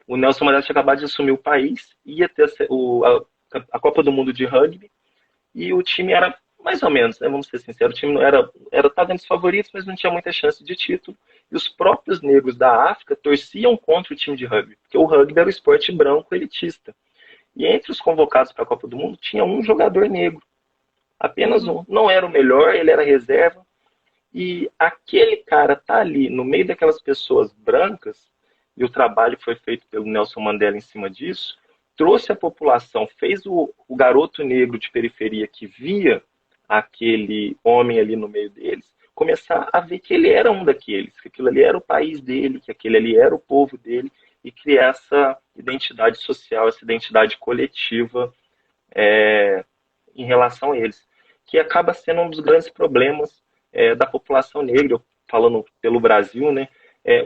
O Nelson Mandela tinha acabado de assumir o país, ia ter a Copa do Mundo de Rugby, e o time era mais ou menos, né, vamos ser sinceros, o time não era estava entre os favoritos, mas não tinha muita chance de título, e os próprios negros da África torciam contra o time de rugby, porque o rugby era o esporte branco elitista. E entre os convocados para a Copa do Mundo tinha um jogador negro, apenas um. Não era o melhor, ele era reserva, e aquele cara tá ali no meio daquelas pessoas brancas, e o trabalho foi feito pelo Nelson Mandela em cima disso, trouxe a população, fez o garoto negro de periferia que via aquele homem ali no meio deles, começar a ver que ele era um daqueles, que aquilo ali era o país dele, que aquele ali era o povo dele, e criar essa identidade social, essa identidade coletiva em relação a eles, que acaba sendo um dos grandes problemas da população negra, falando pelo Brasil, né?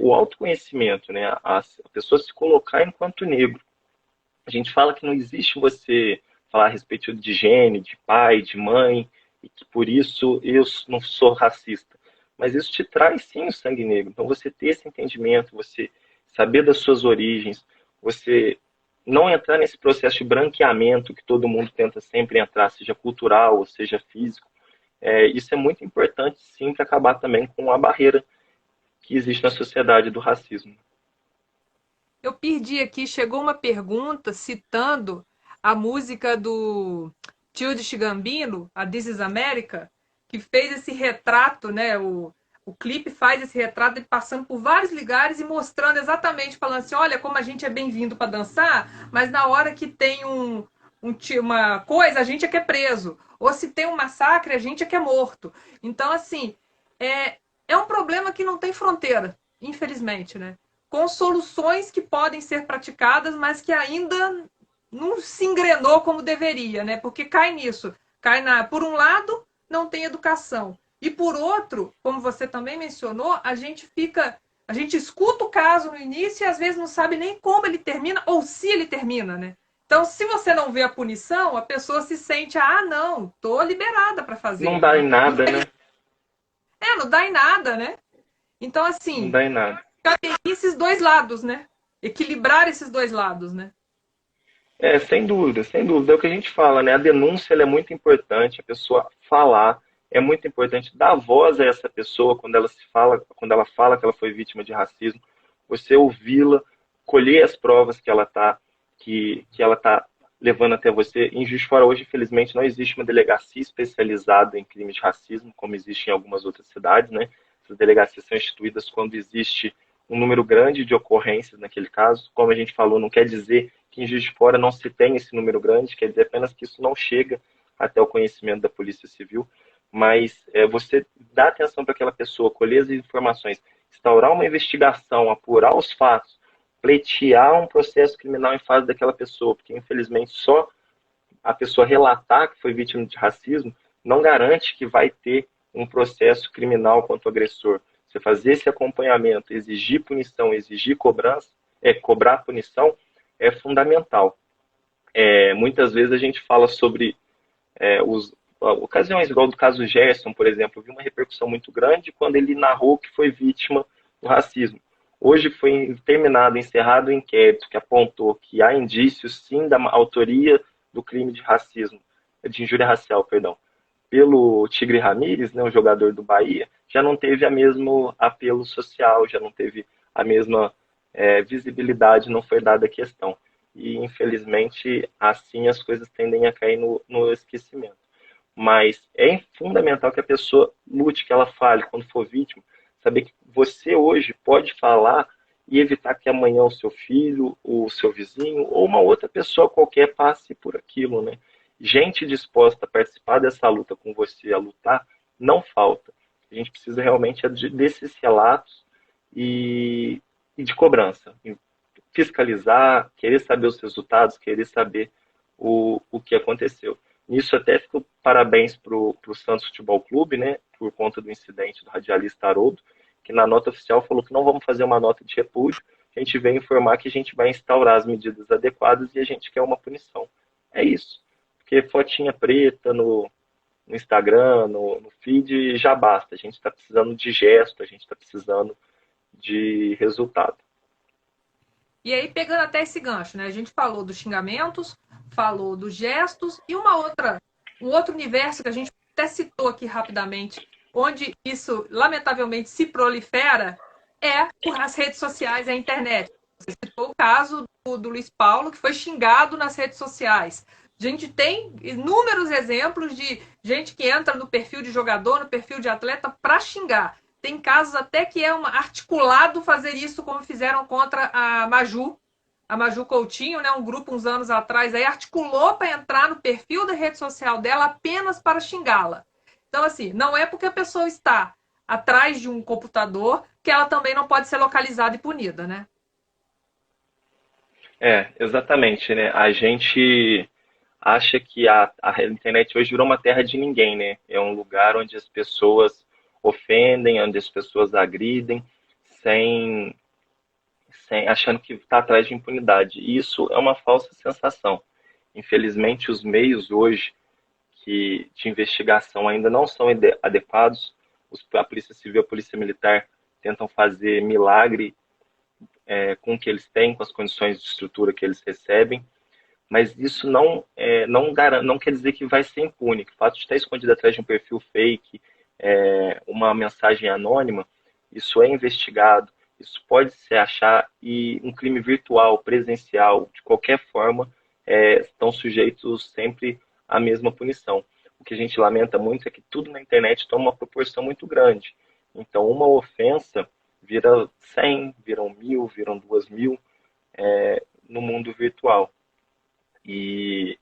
O autoconhecimento, né? A pessoa se colocar enquanto negro. A gente fala que não existe você falar a respeito de gene, de pai, de mãe, e que por isso eu não sou racista. Mas isso te traz sim o sangue negro. Então você ter esse entendimento, você saber das suas origens, você não entrar nesse processo de branqueamento que todo mundo tenta sempre entrar, seja cultural ou seja físico, isso é muito importante sim para acabar também com a barreira que existe na sociedade do racismo. Eu perdi aqui, chegou uma pergunta citando a música do Childish Gambino, a This Is America, que fez esse retrato, né? O clipe faz esse retrato dele passando por vários lugares e mostrando exatamente, falando assim, olha como a gente é bem-vindo para dançar, mas na hora que tem uma coisa, a gente é que é preso. Ou se tem um massacre, a gente é que é morto. Então, assim, é um problema que não tem fronteira, infelizmente, né? Com soluções que podem ser praticadas, mas que ainda não se engrenou como deveria, né? Porque cai nisso. Por um lado, não tem educação. E por outro, como você também mencionou, a gente escuta o caso no início e às vezes não sabe nem como ele termina ou se ele termina, né? Então, se você não vê a punição, a pessoa se sente, não, tô liberada para fazer. Não dá em nada, né? Não dá em nada, né? Então, assim, não dá em nada. Cabe esses dois lados, né? Equilibrar esses dois lados, né? Sem dúvida, sem dúvida. É o que a gente fala, né? A denúncia ela é muito importante, a pessoa falar, é muito importante dar voz a essa pessoa quando ela fala que ela foi vítima de racismo, você ouvi-la, colher as provas que ela tá levando até você. Em Juiz de Fora hoje, infelizmente, não existe uma delegacia especializada em crimes de racismo, como existe em algumas outras cidades, né? Essas delegacias são instituídas quando existe um número grande de ocorrências naquele caso. Como a gente falou, não quer dizer que em Juiz de Fora não se tem esse número grande, quer dizer apenas que isso não chega até o conhecimento da Polícia Civil, mas você dá atenção para aquela pessoa, colher as informações, instaurar uma investigação, apurar os fatos, pleitear um processo criminal em face daquela pessoa, porque infelizmente só a pessoa relatar que foi vítima de racismo não garante que vai ter um processo criminal contra o agressor. Você fazer esse acompanhamento, exigir punição, exigir cobrança, cobrar punição, é fundamental. Muitas vezes a gente fala sobre ocasiões, igual do caso Gerson, por exemplo, eu vi uma repercussão muito grande quando ele narrou que foi vítima do racismo. Hoje foi encerrado o inquérito que apontou que há indícios, sim, da autoria do crime de racismo, de injúria racial, perdão, pelo Tigre Ramírez, né, o jogador do Bahia, já não teve a mesmo apelo social, já não teve a mesma visibilidade, não foi dada a questão. E, infelizmente, assim as coisas tendem a cair no esquecimento. Mas é fundamental que a pessoa lute, que ela fale quando for vítima, saber que você hoje pode falar e evitar que amanhã o seu filho, o seu vizinho ou uma outra pessoa qualquer passe por aquilo, né? Gente disposta a participar dessa luta com você, a lutar, não falta. A gente precisa realmente desses relatos e de cobrança. Fiscalizar, querer saber os resultados, querer saber o que aconteceu. Nisso até fico parabéns para o Santos Futebol Clube, né, por conta do incidente do radialista Haroldo, que na nota oficial falou que não vamos fazer uma nota de repúdio, a gente veio informar que a gente vai instaurar as medidas adequadas e a gente quer uma punição. É isso. Porque fotinha preta no Instagram, no feed, já basta. A gente está precisando de gesto, a gente está precisando de resultado. E aí, pegando até esse gancho, né? A gente falou dos xingamentos, falou dos gestos e um outro universo que a gente até citou aqui rapidamente, onde isso lamentavelmente se prolifera, é as redes sociais, a internet. Você citou o caso do Luiz Paulo, que foi xingado nas redes sociais. A gente tem inúmeros exemplos de gente que entra no perfil de jogador, no perfil de atleta, para xingar. Tem casos até que é articulado fazer isso, como fizeram contra a Maju Coutinho, né? Um grupo uns anos atrás aí articulou para entrar no perfil da rede social dela apenas para xingá-la. Então, assim, não é porque a pessoa está atrás de um computador que ela também não pode ser localizada e punida, né? Exatamente, né? A gente acha que a internet hoje virou uma terra de ninguém, né? É um lugar onde as pessoas ofendem, onde as pessoas agridem, sem, sem achando que está atrás de impunidade. E isso é uma falsa sensação. Infelizmente, os meios hoje de investigação ainda não são adequados. A Polícia Civil e a Polícia Militar tentam fazer milagre com o que eles têm, com as condições de estrutura que eles recebem, mas isso não quer dizer que vai ser impune. O fato de estar escondido atrás de um perfil fake, uma mensagem anônima, isso é investigado, isso pode se achar, e um crime virtual, presencial, de qualquer forma, estão sujeitos sempre à mesma punição. O que a gente lamenta muito é que tudo na internet toma uma proporção muito grande. Então, uma ofensa vira 100, viram 1000, viram 2000 no mundo virtual. E,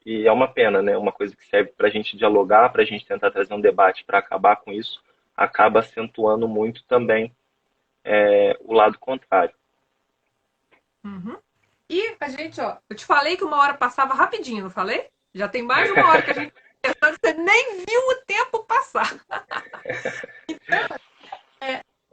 e é uma pena, né? Uma coisa que serve para a gente dialogar, para a gente tentar trazer um debate para acabar com isso, acaba acentuando muito também o lado contrário. Uhum. E a gente, ó, eu te falei que uma hora passava rapidinho, não falei? Já tem mais de uma hora que a gente tá conversando, você nem viu o tempo passar. Então,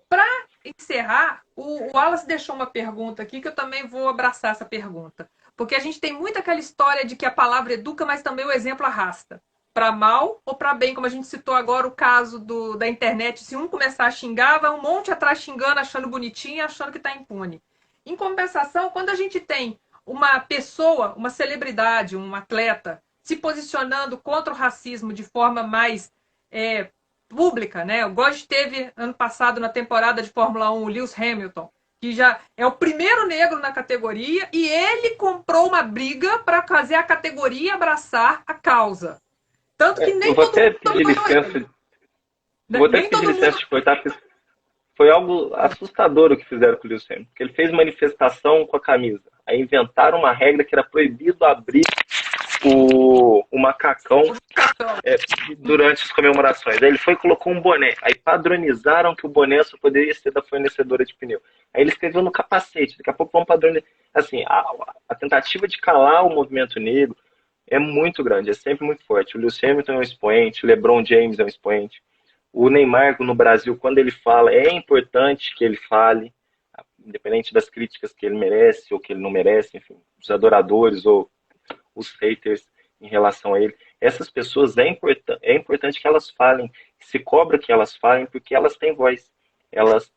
para encerrar, o Wallace deixou uma pergunta aqui que eu também vou abraçar essa pergunta. Porque a gente tem muito aquela história de que a palavra educa, mas também o exemplo arrasta. Para mal ou para bem, como a gente citou agora o caso da internet. Se um começar a xingar, vai um monte atrás xingando, achando bonitinho, achando que está impune. Em compensação, quando a gente tem uma pessoa, uma celebridade, um atleta, se posicionando contra o racismo de forma mais pública, né? O God teve ano passado na temporada de Fórmula 1 o Lewis Hamilton, que já é o primeiro negro na categoria, e ele comprou uma briga para fazer a categoria abraçar a causa. Tanto que nem eu vou todo até mundo pedir licença, vou até nem pedir todo licença mundo de cortar, porque foi algo assustador o que fizeram com o Lewis Hamilton, porque ele fez manifestação com a camisa. Aí inventaram uma regra que era proibido abrir o macacão durante as comemorações. Aí ele foi e colocou um boné. Aí padronizaram que o boné só poderia ser da fornecedora de pneu. Aí ele escreveu no capacete. Daqui a pouco vão padronizar. Assim, a tentativa de calar o movimento negro é muito grande, é sempre muito forte. O Lewis Hamilton é um expoente, o LeBron James é um expoente. O Neymar, no Brasil, quando ele fala, é importante que ele fale, independente das críticas que ele merece ou que ele não merece, enfim, os adoradores ou os haters em relação a ele. Essas pessoas é importante que elas falem, se cobra que elas falem, porque elas têm voz, elas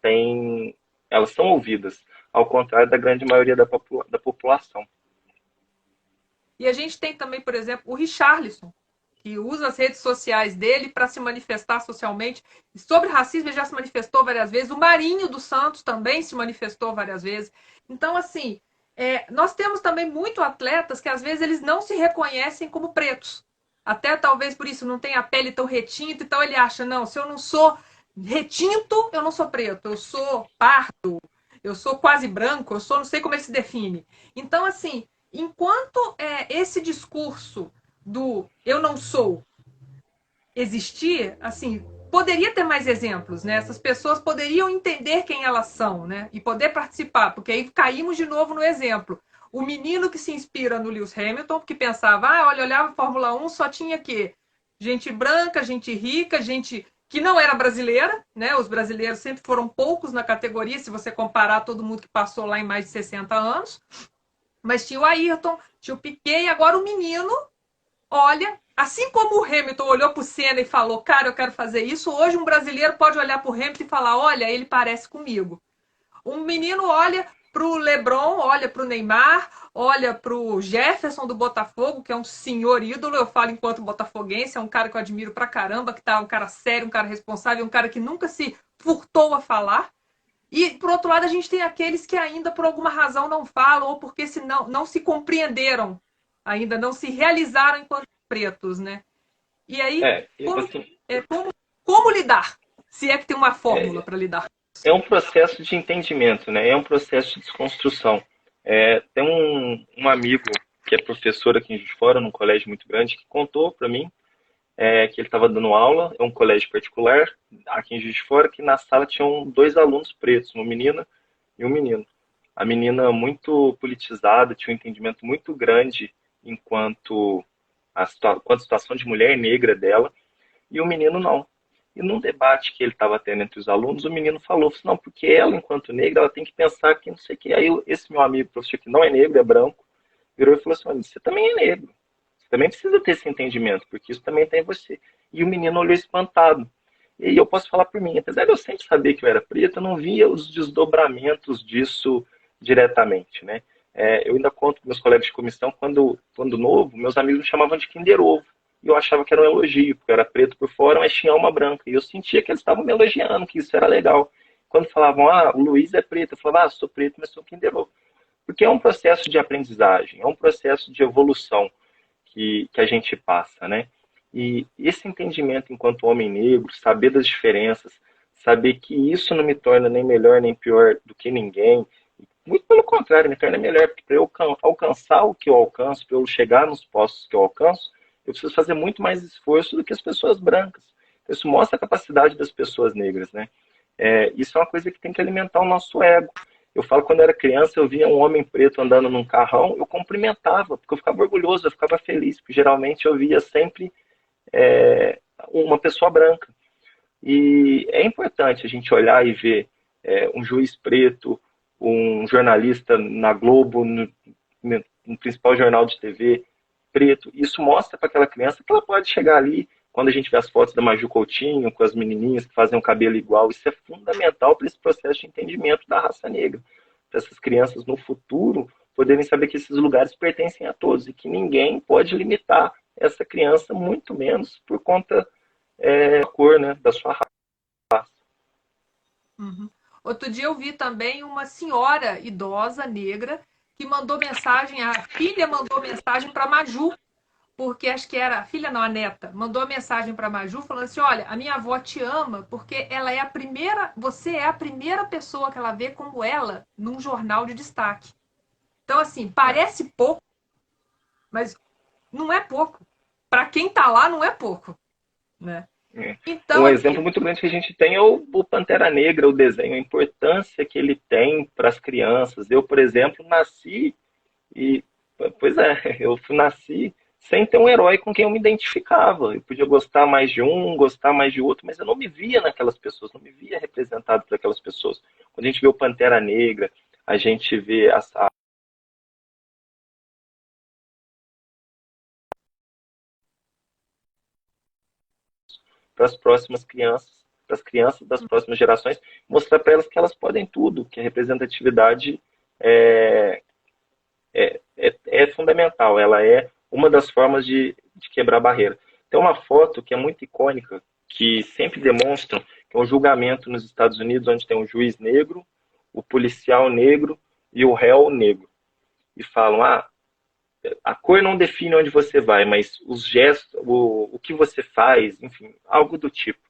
elas são ouvidas, ao contrário da grande maioria da população. E a gente tem também, por exemplo, o Richarlison, que usa as redes sociais dele para se manifestar socialmente. E sobre racismo, ele já se manifestou várias vezes. O Marinho dos Santos também se manifestou várias vezes. Então, assim, nós temos também muito atletas que às vezes eles não se reconhecem como pretos. Até talvez por isso não tem a pele tão retinta, então ele acha, não, se eu não sou retinto, eu não sou preto, eu sou pardo, eu sou quase branco, eu sou, não sei como ele se define. Então, assim, enquanto esse discurso do eu não sou existir, assim, poderia ter mais exemplos, né? Essas pessoas poderiam entender quem elas são, né? E poder participar, porque aí caímos de novo no exemplo. O menino que se inspira no Lewis Hamilton, que pensava, olha, olhava a Fórmula 1, só tinha quê? Gente branca, gente rica, gente que não era brasileira, né? Os brasileiros sempre foram poucos na categoria, se você comparar todo mundo que passou lá em mais de 60 anos. Mas tinha o Ayrton, tinha o Piquet, e agora o menino olha, assim como o Hamilton olhou para o Senna e falou, cara, eu quero fazer isso, hoje um brasileiro pode olhar para o Hamilton e falar, olha, ele parece comigo. Um menino olha para o LeBron, olha para o Neymar, olha para o Jefferson do Botafogo, que é um senhor ídolo, eu falo enquanto botafoguense, é um cara que eu admiro pra caramba, que tá um cara sério, um cara responsável, um cara que nunca se furtou a falar. E, por outro lado, a gente tem aqueles que ainda, por alguma razão, não falam, ou porque não se compreenderam, ainda não se realizaram enquanto pretos, né? E aí, como, Assim, como lidar? Se é que tem uma fórmula é, para lidar. é um processo de entendimento, né? É um processo de desconstrução. Tem um amigo que é professor aqui em Juiz de Fora, num colégio muito grande, que contou para mim que ele estava dando aula, é um colégio particular, aqui em Juiz de Fora, que na sala tinham dois alunos pretos, uma menina e um menino. A menina muito politizada, tinha um entendimento muito grande quanto a situação de mulher negra dela, e o menino não. E num debate que ele estava tendo entre os alunos, o menino falou, não, porque ela, enquanto negra, ela tem que pensar que não sei o que. Aí esse meu amigo, professor, que não é negro, é branco, virou e falou assim, você também é negro. Você também precisa ter esse entendimento, porque isso também tem em você. E o menino olhou espantado. E aí eu posso falar por mim, apesar de eu sempre saber que eu era preto, eu não via os desdobramentos disso diretamente, né? Eu ainda conto com meus colegas de comissão, quando novo, meus amigos me chamavam de Kinder Ovo. E eu achava que era um elogio, porque eu era preto por fora, mas tinha alma branca. E eu sentia que eles estavam me elogiando, que isso era legal. Quando falavam, o Luiz é preto, eu falava, sou preto, mas sou Kinder Ovo. Porque é um processo de aprendizagem, é um processo de evolução que a gente passa, né? E esse entendimento enquanto homem negro, saber das diferenças, saber que isso não me torna nem melhor nem pior do que ninguém, muito pelo contrário, me torna melhor, porque para eu alcançar o que eu alcanço, para eu chegar nos postos que eu alcanço, eu preciso fazer muito mais esforço do que as pessoas brancas. Isso mostra a capacidade das pessoas negras, né? Isso é uma coisa que tem que alimentar o nosso ego. Eu falo, quando eu era criança, eu via um homem preto andando num carrão, eu cumprimentava, porque eu ficava orgulhoso, eu ficava feliz, porque geralmente eu via sempre uma pessoa branca. E é importante a gente olhar e ver um juiz preto, um jornalista na Globo, no principal jornal de TV, preto. Isso mostra para aquela criança que ela pode chegar ali, quando a gente vê as fotos da Maju Coutinho, com as menininhas que fazem um cabelo igual, isso é fundamental para esse processo de entendimento da raça negra. Para essas crianças no futuro poderem saber que esses lugares pertencem a todos e que ninguém pode limitar essa criança, muito menos por conta da cor, né, da sua raça. Uhum. Outro dia eu vi também uma senhora idosa, negra, que mandou mensagem, a filha mandou mensagem para Maju, porque acho que era a filha, não, a neta, mandou mensagem para Maju falando assim: olha, a minha avó te ama porque ela é a primeira, você é a primeira pessoa que ela vê como ela num jornal de destaque. Então, assim, parece pouco, mas não é pouco. Para quem tá lá, não é pouco, né? Então, Um exemplo assim, muito grande que a gente tem é o Pantera Negra, o desenho, a importância que ele tem para as crianças. Eu, por exemplo, nasci e, pois é, eu nasci sem ter um herói com quem eu me identificava. Eu podia gostar mais de um, gostar mais de outro, mas eu não me via naquelas pessoas, não me via representado por aquelas pessoas. Quando a gente vê o Pantera Negra, a gente vê para as próximas crianças, para as crianças das próximas gerações, mostrar para elas que elas podem tudo, que a representatividade é fundamental, ela é uma das formas de quebrar a barreira. Tem uma foto que é muito icônica, que sempre demonstram que é um julgamento nos Estados Unidos, onde tem um juiz negro, o policial negro e o réu negro. E falam, a cor não define onde você vai, mas os gestos, o que você faz, enfim, algo do tipo.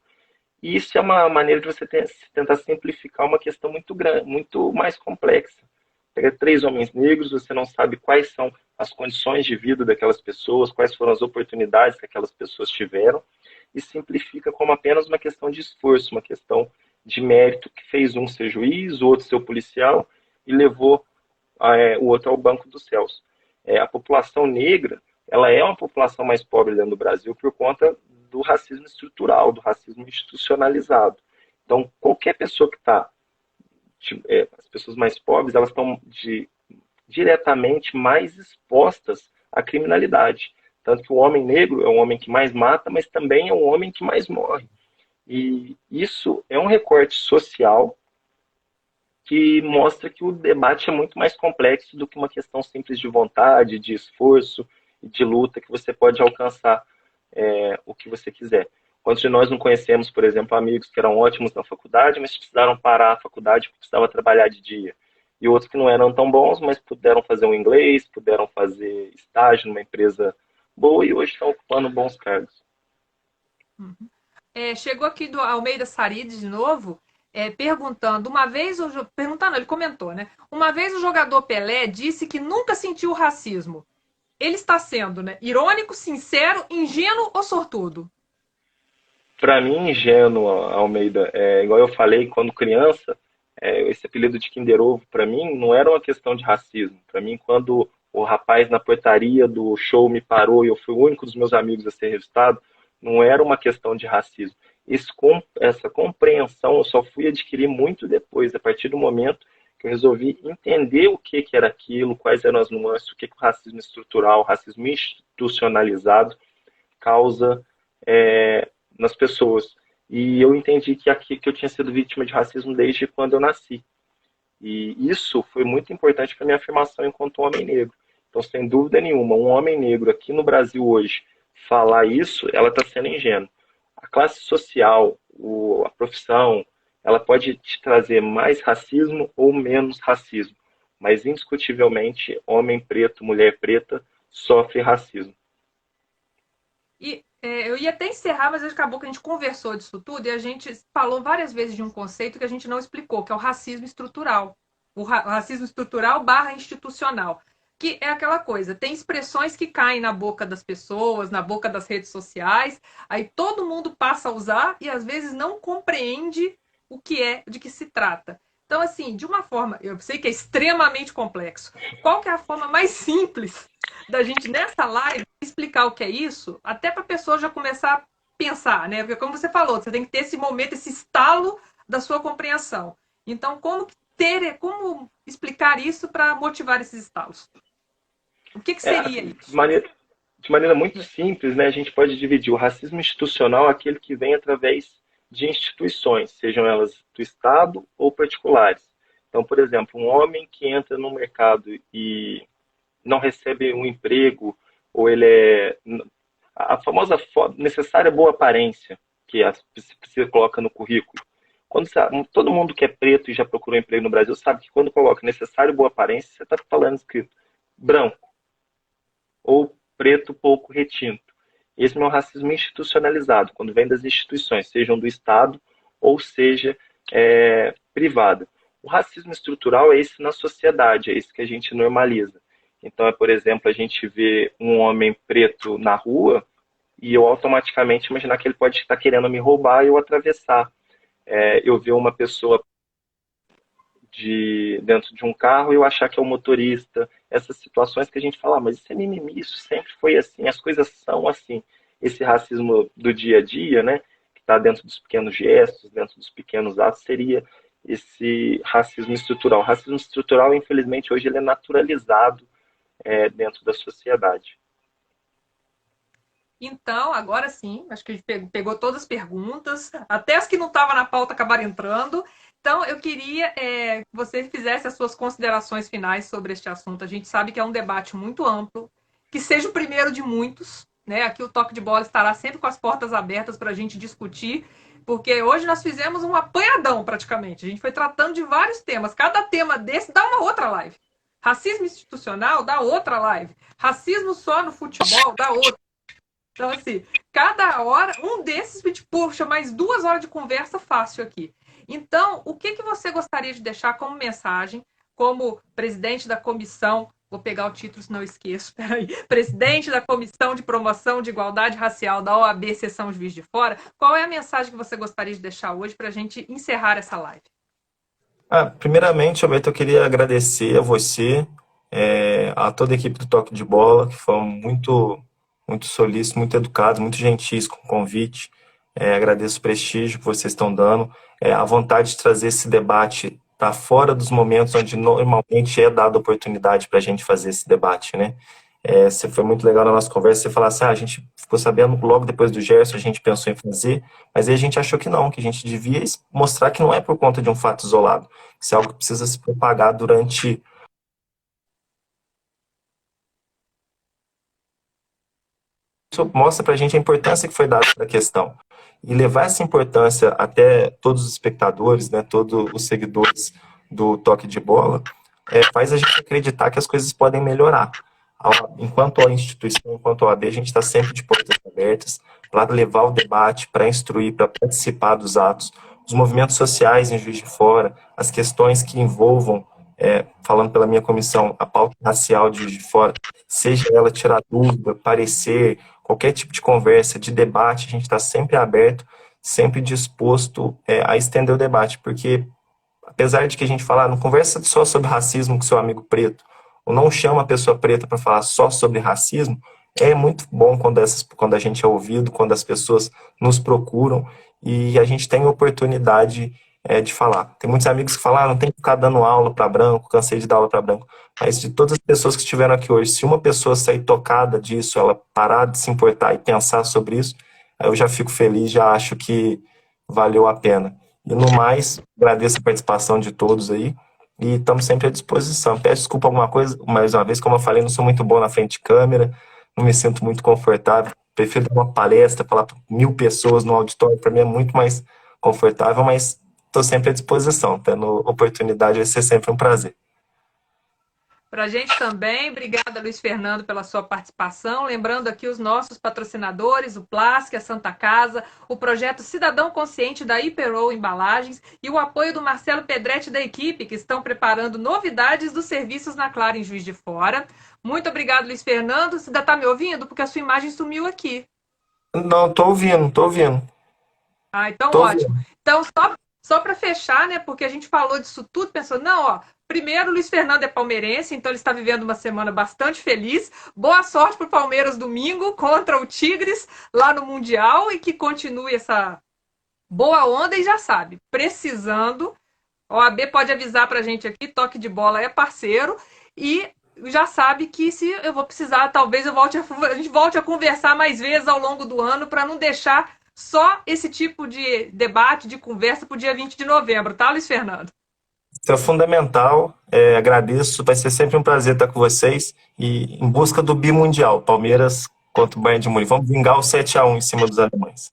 E isso é uma maneira de você tentar simplificar uma questão muito grande, muito mais complexa. Pega 3 homens negros, você não sabe quais são as condições de vida daquelas pessoas, quais foram as oportunidades que aquelas pessoas tiveram, e simplifica como apenas uma questão de esforço, uma questão de mérito, que fez um ser juiz, o outro ser policial, e levou o outro ao banco dos céus. A população negra, ela é uma população mais pobre dentro do Brasil por conta do racismo estrutural, do racismo institucionalizado. Então, qualquer pessoa que está, as pessoas mais pobres, elas estão diretamente mais expostas à criminalidade. Tanto que o homem negro é o homem que mais mata, mas também é o homem que mais morre. E isso é um recorte social que mostra que o debate é muito mais complexo do que uma questão simples de vontade, de esforço e de luta, que você pode alcançar o que você quiser. Quantos de nós não conhecemos, por exemplo, amigos que eram ótimos na faculdade, mas precisaram parar a faculdade porque precisavam trabalhar de dia? E outros que não eram tão bons, mas puderam fazer um inglês, puderam fazer estágio numa empresa boa e hoje estão ocupando bons cargos. Uhum. Chegou aqui do Almeida Saride de novo, perguntando, perguntando, ele comentou, né? Uma vez o jogador Pelé disse que nunca sentiu racismo. Ele está sendo, né, irônico, sincero, ingênuo ou sortudo? Para mim, ingênuo, Almeida, igual eu falei, quando criança, esse apelido de Kinder Ovo, para mim, não era uma questão de racismo. Para mim, quando o rapaz na portaria do show me parou e eu fui o único dos meus amigos a ser revistado, não era uma questão de racismo. Essa compreensão eu só fui adquirir muito depois, a partir do momento que eu resolvi entender o que era aquilo, quais eram as nuances, o que o racismo estrutural, o racismo institucionalizado causa nas pessoas. E eu entendi que eu tinha sido vítima de racismo desde quando eu nasci. E isso foi muito importante para minha afirmação enquanto homem negro. Então, sem dúvida nenhuma, um homem negro aqui no Brasil hoje falar isso, ela está sendo ingênua. A classe social, a profissão, ela pode te trazer mais racismo ou menos racismo, mas indiscutivelmente, homem preto, mulher preta, sofre racismo. E eu ia até encerrar, mas acabou que a gente conversou disso tudo e a gente falou várias vezes de um conceito que a gente não explicou, que é o racismo estrutural. O racismo estrutural barra institucional. Que é aquela coisa, tem expressões que caem na boca das pessoas, na boca das redes sociais, aí todo mundo passa a usar e às vezes não compreende o que é, de que se trata. Então, assim, de uma forma, eu sei que é extremamente complexo. Qual que é a forma mais simples da gente, nessa live, explicar o que é isso, até para a pessoa já começar a pensar, né? Porque, como você falou, você tem que ter esse momento, esse estalo da sua compreensão. Então, como explicar isso para motivar esses estalos? O que seria isso? De maneira muito simples, né, a gente pode dividir o racismo institucional, aquele que vem através de instituições, sejam elas do Estado ou particulares. Então, por exemplo, um homem que entra no mercado e não recebe um emprego, ou ele é a famosa necessária boa aparência que você coloca no currículo. Todo mundo que é preto e já procurou emprego no Brasil sabe que quando coloca necessário boa aparência, você está falando escrito branco ou preto pouco retinto. Esse é o racismo institucionalizado, quando vem das instituições, sejam do Estado ou seja privada. O racismo estrutural é esse na sociedade, é esse que a gente normaliza. Então, por exemplo, a gente vê um homem preto na rua e eu automaticamente imaginar que ele pode estar querendo me roubar e eu atravessar. Eu ver uma pessoa dentro de um carro e eu achar que é o motorista. Essas situações que a gente fala, mas isso é mimimi, isso sempre foi assim, as coisas são assim. Esse racismo do dia a dia, né, que está dentro dos pequenos gestos, dentro dos pequenos atos, seria esse racismo estrutural. O racismo estrutural, infelizmente, hoje ele é naturalizado dentro da sociedade. Então, agora sim, acho que a gente pegou todas as perguntas, até as que não estavam na pauta acabaram entrando. Então, eu queria que você fizesse as suas considerações finais sobre este assunto. A gente sabe que é um debate muito amplo, que seja o primeiro de muitos, né? Aqui o Toque de Bola estará sempre com as portas abertas para a gente discutir, porque hoje nós fizemos um apanhadão praticamente. A gente foi tratando de vários temas. Cada tema desse dá uma outra live. Racismo institucional dá outra live. Racismo só no futebol dá outra. Então, assim, cada hora, um desses, a gente puxa mais 2 horas de conversa fácil aqui. Então, o que você gostaria de deixar como mensagem, como presidente da comissão, vou pegar o título, senão eu esqueço, peraí, presidente da Comissão de Promoção de Igualdade Racial da OAB Seção Juiz de Fora, qual é a mensagem que você gostaria de deixar hoje para a gente encerrar essa live? Primeiramente, Alberto, eu queria agradecer a você, a toda a equipe do Toque de Bola, que foram muito solícitos, muito educados, muito gentis com o convite. Agradeço o prestígio que vocês estão dando, a vontade de trazer esse debate para fora dos momentos onde normalmente é dada oportunidade para a gente fazer esse debate, né? Você foi muito legal na nossa conversa, você falar assim, a gente ficou sabendo logo depois do Gerson, a gente pensou em fazer, mas aí a gente achou que não, que a gente devia mostrar que não é por conta de um fato isolado. Isso é algo que precisa se propagar durante. Isso mostra para a gente a importância que foi dada para a questão. E levar essa importância até todos os espectadores, né, todos os seguidores do Toque de Bola, faz a gente acreditar que as coisas podem melhorar. Enquanto a instituição, enquanto a OAB, a gente está sempre de portas abertas para levar o debate, para instruir, para participar dos atos. Os movimentos sociais em Juiz de Fora, as questões que envolvam, falando pela minha comissão, a pauta racial de Juiz de Fora, seja ela tirar dúvida, parecer, qualquer tipo de conversa, de debate, a gente está sempre aberto, sempre disposto a estender o debate, porque apesar de que a gente fala, não conversa só sobre racismo com seu amigo preto, ou não chama a pessoa preta para falar só sobre racismo, é muito bom quando a gente é ouvido, quando as pessoas nos procuram e a gente tem a oportunidade de falar. Tem muitos amigos que falam, não tem que ficar dando aula para branco, cansei de dar aula para branco. Mas de todas as pessoas que estiveram aqui hoje, se uma pessoa sair tocada disso, ela parar de se importar e pensar sobre isso, eu já fico feliz, já acho que valeu a pena. E no mais, agradeço a participação de todos aí e estamos sempre à disposição. Peço desculpa alguma coisa, mais uma vez, como eu falei, não sou muito bom na frente de câmera, não me sinto muito confortável. Prefiro dar uma palestra, falar para 1.000 pessoas no auditório, para mim é muito mais confortável, mas estou sempre à disposição. Tendo oportunidade, vai ser sempre um prazer. Para a gente também, obrigada Luiz Fernando pela sua participação. Lembrando aqui os nossos patrocinadores, o Plasc, a Santa Casa, o projeto Cidadão Consciente da Hiperol Embalagens e o apoio do Marcelo Pedretti da equipe, que estão preparando novidades dos serviços na Clara em Juiz de Fora. Muito obrigado, Luiz Fernando. Você ainda está me ouvindo? Porque a sua imagem sumiu aqui. Não, estou ouvindo, estou ouvindo. Então ótimo. Então, só para fechar, né? Porque a gente falou disso tudo, pensou, não, ó, primeiro, o Luiz Fernando é palmeirense, então ele está vivendo uma semana bastante feliz. Boa sorte para o Palmeiras domingo contra o Tigres lá no Mundial e que continue essa boa onda. E já sabe, precisando, a OAB pode avisar para a gente aqui, Toque de Bola é parceiro e já sabe que se eu vou precisar, talvez a gente volte a conversar mais vezes ao longo do ano para não deixar só esse tipo de debate, de conversa para o dia 20 de novembro, tá, Luiz Fernando? Isso é fundamental, agradeço, vai ser sempre um prazer estar com vocês e em busca do bimundial, Palmeiras contra o Bayern de Munique. Vamos vingar o 7-1 em cima dos alemães.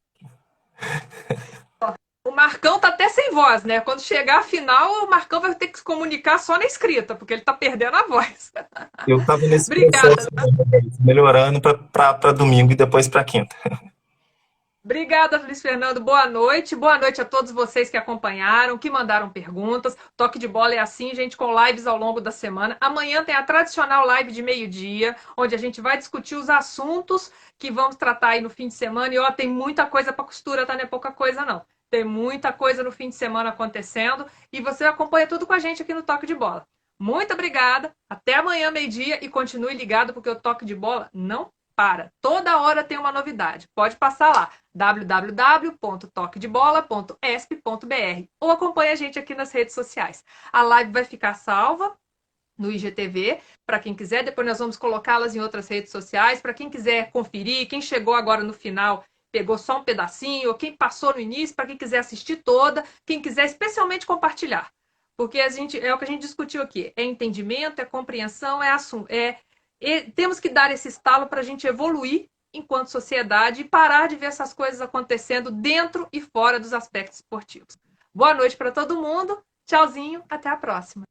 O Marcão tá até sem voz, né? Quando chegar a final, o Marcão vai ter que se comunicar só na escrita, porque ele tá perdendo a voz. Eu estava nesse Obrigada. processo melhorando para domingo e depois para quinta. Obrigada, Luiz Fernando. Boa noite. Boa noite a todos vocês que acompanharam, que mandaram perguntas. Toque de Bola é assim, gente, com lives ao longo da semana. Amanhã tem a tradicional live de meio-dia, onde a gente vai discutir os assuntos que vamos tratar aí no fim de semana. E ó, tem muita coisa para costura, tá? Não é pouca coisa, não. Tem muita coisa no fim de semana acontecendo. E você acompanha tudo com a gente aqui no Toque de Bola. Muito obrigada. Até amanhã, meio-dia. E continue ligado, porque o Toque de Bola não para. Toda hora tem uma novidade. Pode passar lá, www.toquedebola.esp.br ou acompanhe a gente aqui nas redes sociais. A live vai ficar salva no IGTV, para quem quiser. Depois nós vamos colocá-las em outras redes sociais, para quem quiser conferir, quem chegou agora no final, pegou só um pedacinho, ou quem passou no início, para quem quiser assistir toda, quem quiser especialmente compartilhar. Porque é o que a gente discutiu aqui, é entendimento, é compreensão, é assunto, temos que dar esse estalo para a gente evoluir enquanto sociedade e parar de ver essas coisas acontecendo dentro e fora dos aspectos esportivos. Boa noite para todo mundo, tchauzinho, até a próxima.